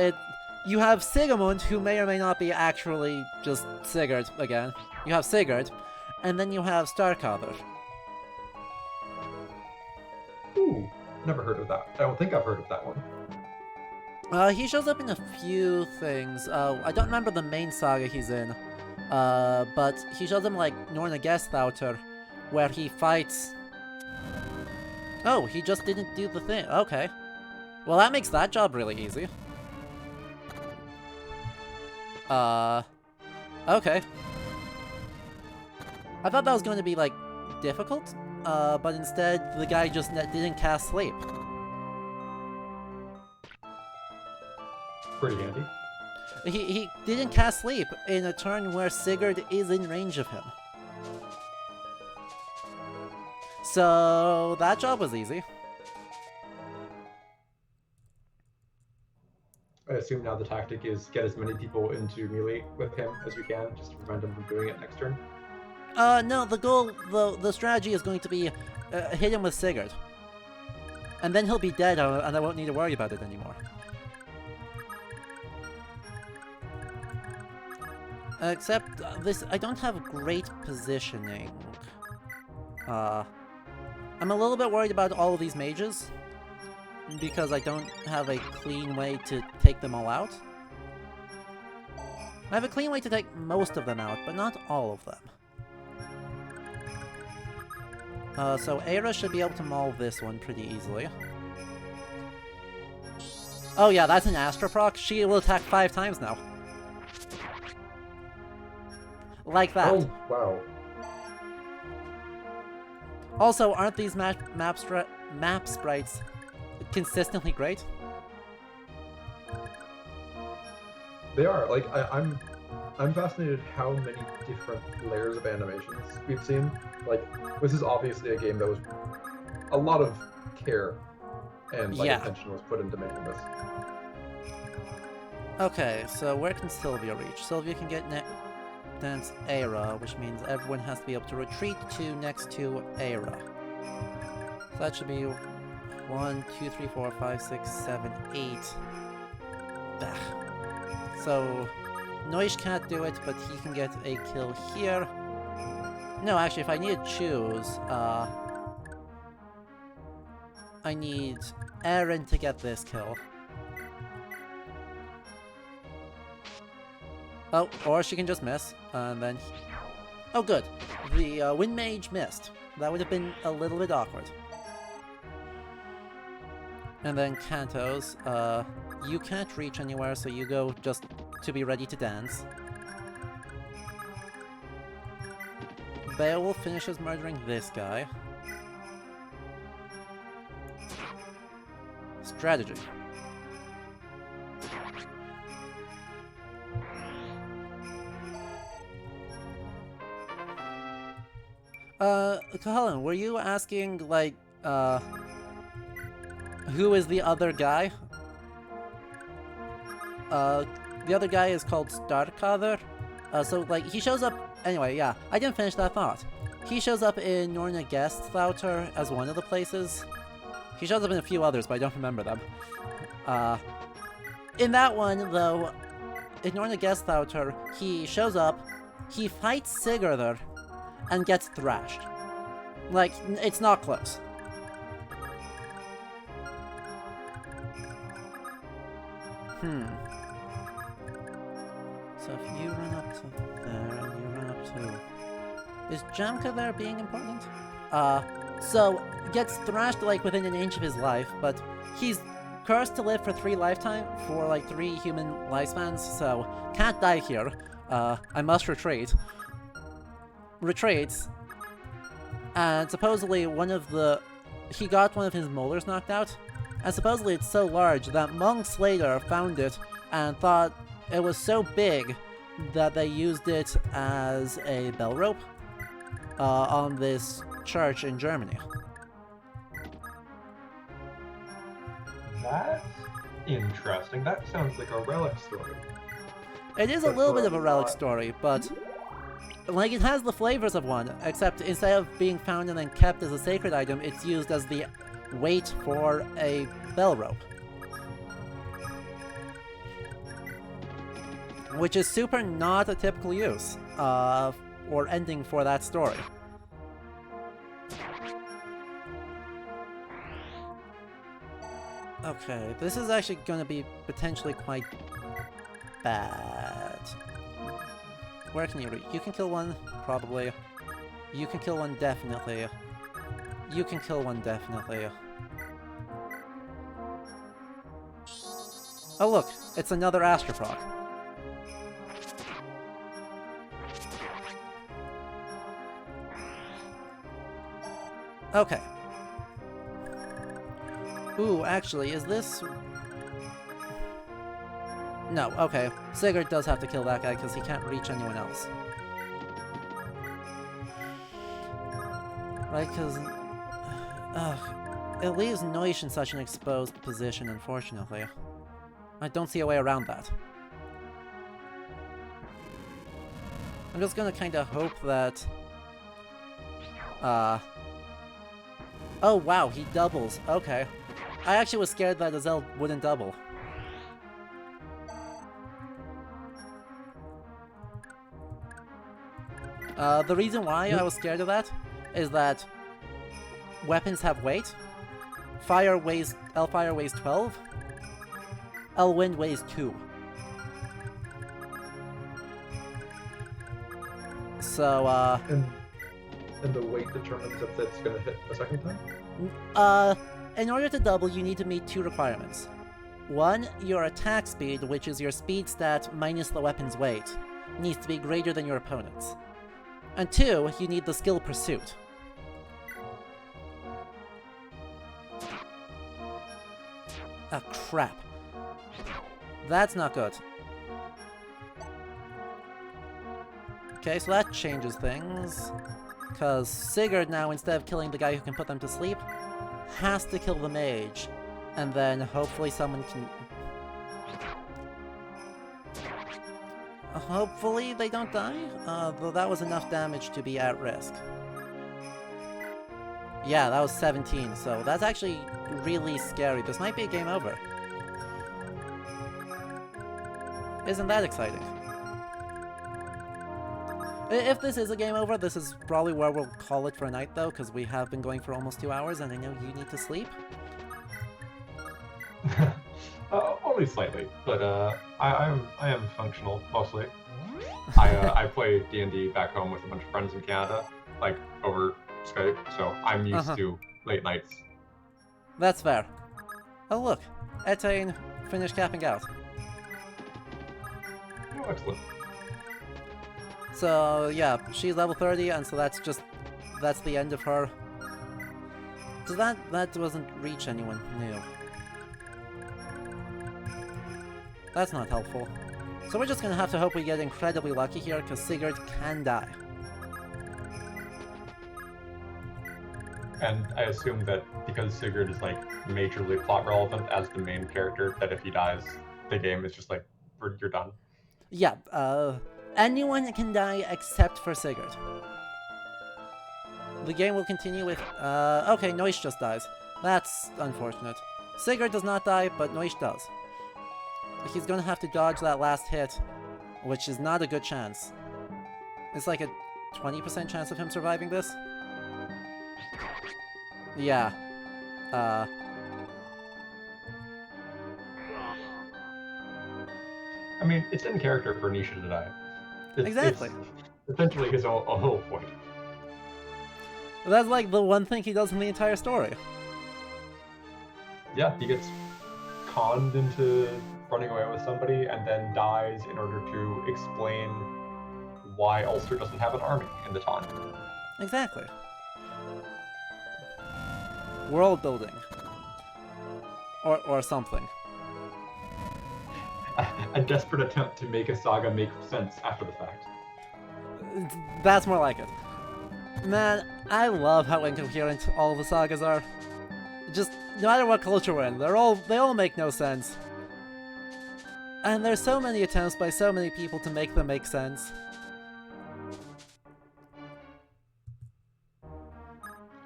you have Sigemund, who may or may not be actually just Sigurd again. You have Sigurd, and then you have Starkadr. Ooh, never heard of that. I don't think I've heard of that one. He shows up in a few things. I don't remember the main saga he's in. But he shows up in, like, Norna Gestauter, where he fights... Oh, he just didn't do the thing. Okay. Well, that makes that job really easy. Okay. I thought that was going to be, like, difficult, but instead the guy just didn't cast Sleep. Pretty handy. He didn't cast Sleep in a turn where Sigurd is in range of him. So that job was easy. I assume now the tactic is get as many people into melee with him as you can, just to prevent him from doing it next turn. No, the goal, the strategy is going to be hit him with Sigurd. And then he'll be dead and I won't need to worry about it anymore. Except, I don't have great positioning. I'm a little bit worried about all of these mages, because I don't have a clean way to take them all out. I have a clean way to take most of them out, but not all of them. So Aira should be able to maul this one pretty easily. Oh yeah, that's an Astra proc. She will attack 5 times now. Like that. Oh, wow. Also, aren't these map sprites consistently great? They are. Like, I'm fascinated how many different layers of animations we've seen. Like, this is obviously a game that was a lot of care and attention was put into making this. Okay, so where can Sylvia reach? Sylvia can get dance Aira, which means everyone has to be able to retreat to next to Aira. So that should be 1, 2, 3, 4, 5, 6, 7, 8. Bah. So Noish can't do it, but he can get a kill here. No, actually, if I need to choose, I need Aaron to get this kill. Oh, or she can just miss, and then... Oh, good. The Wind Mage missed. That would have been a little bit awkward. And then Kantos, you can't reach anywhere, so you go just to be ready to dance. Beowulf finishes murdering this guy. Strategy. Colin, were you asking, like, who is the other guy? The other guy is called Starkather. So, like, he shows up... Anyway, yeah, I didn't finish that thought. He shows up in Norna Gesthauter as one of the places. He shows up in a few others, but I don't remember them. In that one, though, in Norna Gesthauter, he shows up, he fights Sigurður, and gets thrashed. Like, it's not close. So if you run up to there, and you run up to... Is Jamka there being important? So, gets thrashed, like, within an inch of his life, but he's cursed to live for 3 human lifespans, so can't die here. I must retreat. Retreats, and supposedly he got one of his molars knocked out, and supposedly it's so large that monks later found it and thought it was so big that they used it as a bell rope on this church in Germany. That's interesting. That sounds like a relic story. It is a little bit of a relic story, but like, it has the flavors of one, except instead of being found and then kept as a sacred item, it's used as the weight for a bell rope. Which is super not a typical use, or ending for that story. Okay, this is actually going to be potentially quite bad. Where can you reach? You can kill one, probably. You can kill one, definitely. You can kill one, definitely. Oh look, it's another Astroproc. Okay. Ooh, actually, is this... No, okay. Sigurd does have to kill that guy because he can't reach anyone else. Right, because... it leaves Noish in such an exposed position, unfortunately. I don't see a way around that. I'm just gonna kinda hope that... Oh wow, he doubles. Okay. I actually was scared that Azel wouldn't double. The reason why I was scared of that is that weapons have weight. Fire weighs 12. Wind weighs 2. So, And the weight determines if it's gonna hit a second time? in order to double, you need to meet 2 requirements. 1, your attack speed, which is your speed stat minus the weapon's weight, needs to be greater than your opponent's. And 2, you need the skill Pursuit. Ah, crap. That's not good. Okay, so that changes things. Because Sigurd now, instead of killing the guy who can put them to sleep, has to kill the mage. And then hopefully someone can... Hopefully they don't die? Though that was enough damage to be at risk. Yeah, that was 17, so that's actually really scary. This might be a game over. Isn't that exciting? If this is a game over, this is probably where we'll call it for a night, though, because we have been going for almost 2 hours, and I know you need to sleep. Only slightly, but I am functional mostly. I play D&D back home with a bunch of friends in Canada, like over Skype, so I'm used to late nights. That's fair. Oh look, Etienne finished capping out. Oh, excellent. So yeah, she's level 30, and so that's the end of her. So that doesn't reach anyone new. That's not helpful. So we're just gonna have to hope we get incredibly lucky here, because Sigurd can die. And I assume that because Sigurd is like majorly plot relevant as the main character, that if he dies, the game is just like, you're done. Yeah, anyone can die except for Sigurd. The game will continue with, okay, Noish just dies. That's unfortunate. Sigurd does not die, but Noish does. He's gonna have to dodge that last hit, which is not a good chance. It's like a 20% chance of him surviving this. Yeah. I mean, it's in character for Nisha to die. Exactly. It's essentially his whole point. That's like the one thing he does in the entire story. Yeah, he gets conned into running away with somebody and then dies in order to explain why Ulster doesn't have an army in the time. Exactly. World building. Or something. A desperate attempt to make a saga make sense after the fact. That's more like it. Man, I love how incoherent all the sagas are. Just, no matter what culture we're in, they all make no sense. And there's so many attempts by so many people to make them make sense.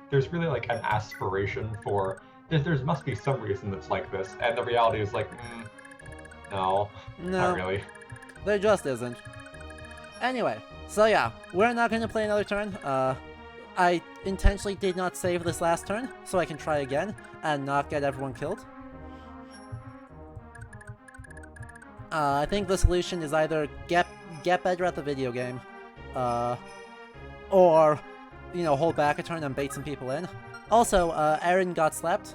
There's really like an aspiration for, there must be some reason that's like this, and the reality is like, no, not really. There just isn't. Anyway, so yeah, we're not going to play another turn. I intentionally did not save this last turn, so I can try again and not get everyone killed. I think the solution is either get better at the video game, or, you know, hold back a turn and bait some people in. Also, Erin got slept,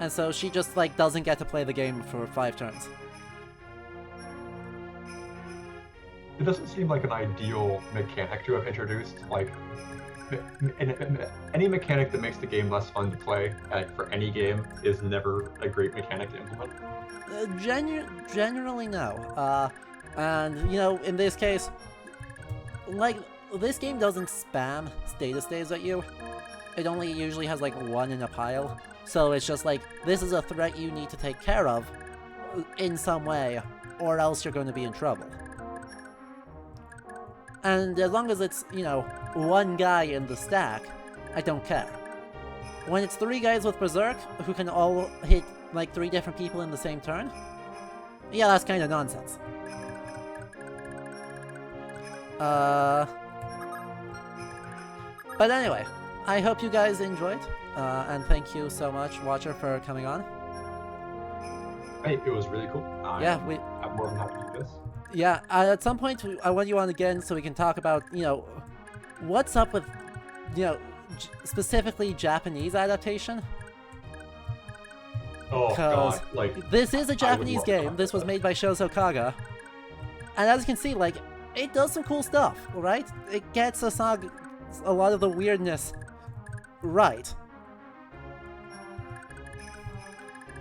and so she just, like, doesn't get to play the game for 5 turns. It doesn't seem like an ideal mechanic to have introduced. Like, any mechanic that makes the game less fun to play, for any game, is never a great mechanic to implement. Generally no. And, you know, in this case, like, this game doesn't spam status days at you. It only usually has, like, 1 in a pile. So it's just like, this is a threat you need to take care of in some way, or else you're going to be in trouble. And as long as it's, you know, 1 guy in the stack, I don't care. When it's 3 guys with Berserk, who can all hit, like, 3 different people in the same turn, yeah, that's kind of nonsense. But anyway, I hope you guys enjoyed, and thank you so much, Watcher, for coming on. Hey, it was really cool. I'm more than happy to do this. Yeah, at some point I want you on again so we can talk about, what's up with, specifically Japanese adaptation. Oh god, like this is a Japanese game. This was made by Shozo Kaga, and as you can see, like it does some cool stuff. Right? It gets a lot of the weirdness right.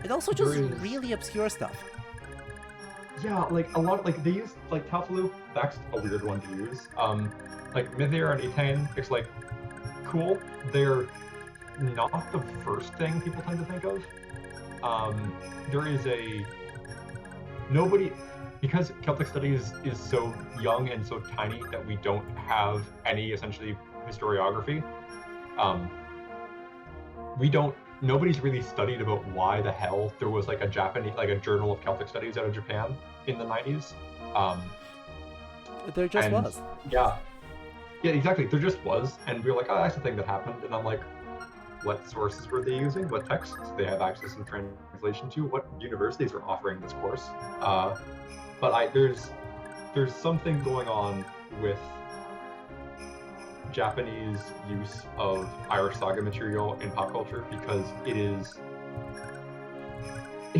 It also just really obscure stuff. Yeah, like a lot. Like they use like Tafalu. That's a weird one to use. Like Mythier and Etain, it's like cool. They're not the first thing people tend to think of. There is because Celtic Studies is so young and so tiny that we don't have any essentially historiography. Nobody's really studied about why the hell there was like a journal of Celtic Studies out of Japan in the 90s. There just was. Yeah, exactly. There just was, and we were like, oh, that's the thing that happened. And I'm like, what sources were they using? What texts did they have access and translation to? What universities are offering this course? But there's something going on with Japanese use of Irish saga material in pop culture because it's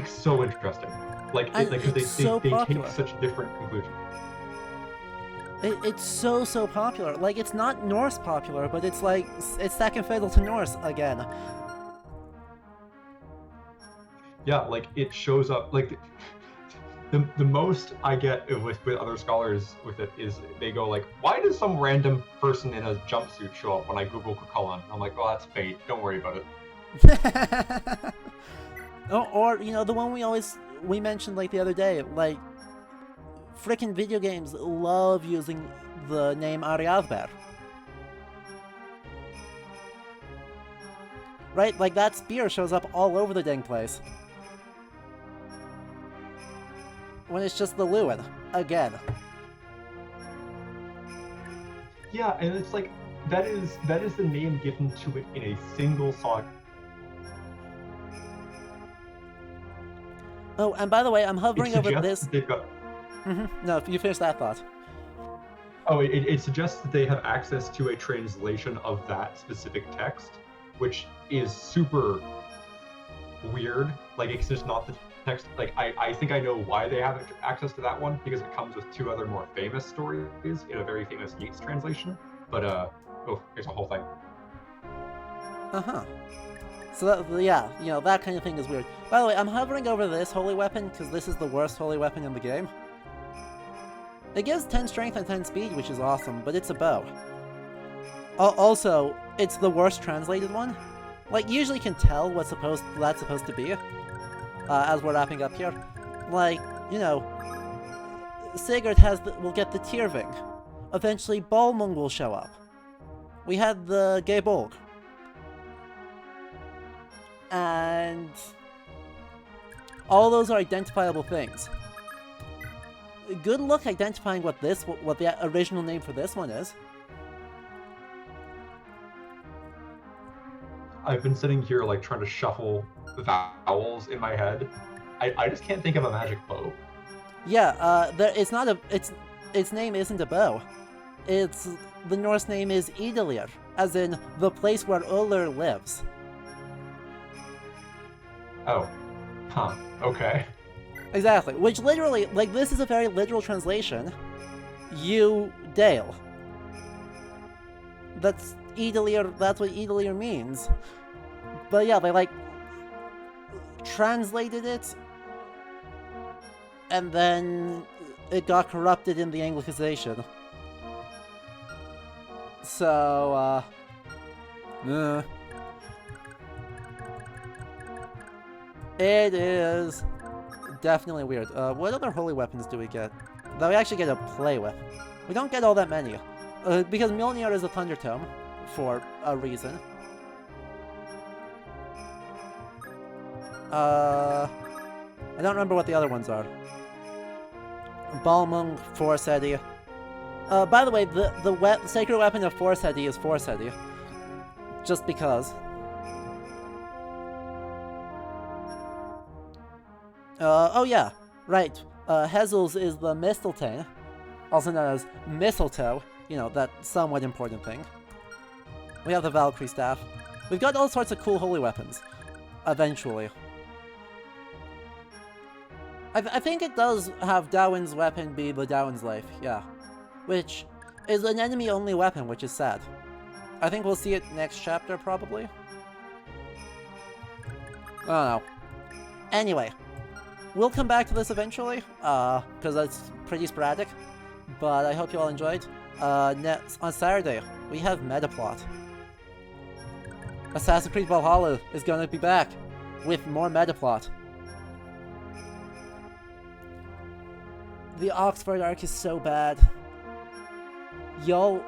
so interesting. They take such different conclusions. It's so popular. Like, it's not Norse popular, but it's like, it's second fiddle to Norse again. Yeah, like, it shows up, like, the most I get with other scholars with it is they go like, why does some random person in a jumpsuit show up when I Google Cuchulainn? I'm like, oh, that's fate. Don't worry about it. or the one we mentioned like the other day, like, frickin' video games love using the name Ariadver. Right? Like, that spear shows up all over the dang place. When it's just the Lewin, again. Yeah, and it's like, that is the name given to it in a single song. Oh, and by the way, I'm hovering over this. They've got... No, you finish that thought. Oh, it suggests that they have access to a translation of that specific text, which is super weird. Like, it's just not the text. Like, I think I know why they have access to that one, because it comes with two other more famous stories in a very famous Yeats translation. But, here's a whole thing. So that kind of thing is weird. By the way, I'm hovering over this holy weapon because this is the worst holy weapon in the game. It gives 10 strength and 10 speed, which is awesome, but it's a bow. Also, it's the worst translated one. Like, you usually can tell what's that's supposed to be, as we're wrapping up here. Like, Sigurd will get the Tyrving. Eventually, Balmung will show up. We had the Gebolg. And all those are identifiable things. Good luck identifying what the original name for this one is. I've been sitting here like trying to shuffle the vowels in my head. I just can't think of a magic bow. Yeah, its name isn't a bow. The Norse name is Idalir, as in the place where Ullr lives. Oh. Huh. Okay. Exactly. Which literally, like, this is a very literal translation. You Dale. That's Idalir, that's what Idalir means. But yeah, they, like, translated it, and then it got corrupted in the Anglicization. So, it is definitely weird. What other holy weapons do we get that we actually get to play with? We don't get all that many. Because Mjolnir is a Thunder Tome, for a reason. I don't remember what the other ones are. Balmung, Forseti. By the way, the sacred weapon of Forseti is Forseti. just because. Oh yeah, right. Hazel's is the mistletoe, also known as mistletoe, you know, that somewhat important thing. We have the Valkyrie staff. We've got all sorts of cool holy weapons, eventually. I think it does have Darwin's weapon be the Darwin's life, yeah. Which is an enemy-only weapon, which is sad. I think we'll see it next chapter, probably. I don't know. Anyway, we'll come back to this eventually, because it's pretty sporadic. But I hope you all enjoyed. Next, on Saturday, we have Metaplot. Assassin's Creed Valhalla is gonna be back with more Metaplot. The Oxford arc is so bad. Y'all,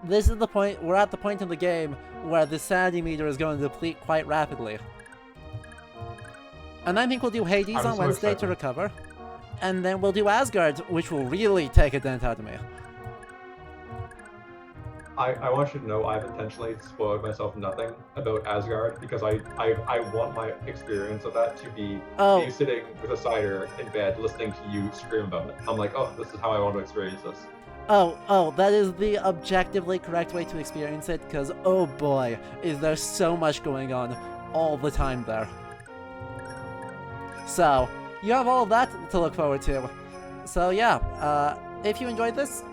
this is the point, we're at the point in the game where the sanity meter is going to deplete quite rapidly. And I think we'll do Hades on Wednesday to recover. And then we'll do Asgard, which will really take a dent out of me. I want you to know I've intentionally spoiled myself nothing about Asgard because I want my experience of that to be you sitting with a cider in bed listening to you scream about it. I'm like, oh, this is how I want to experience this. Oh, that is the objectively correct way to experience it, because oh boy, is there so much going on all the time there. So, you have all of that to look forward to. So yeah, if you enjoyed this,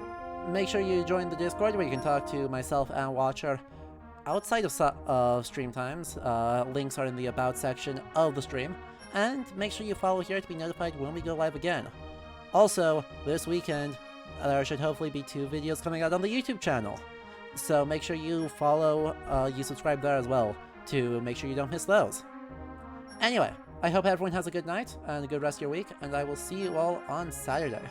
make sure you join the Discord where you can talk to myself and Watcher outside of stream times. Links are in the About section of the stream. And make sure you follow here to be notified when we go live again. Also, this weekend, there should hopefully be 2 videos coming out on the YouTube channel. So make sure you follow, you subscribe there as well to make sure you don't miss those. Anyway, I hope everyone has a good night and a good rest of your week, and I will see you all on Saturday.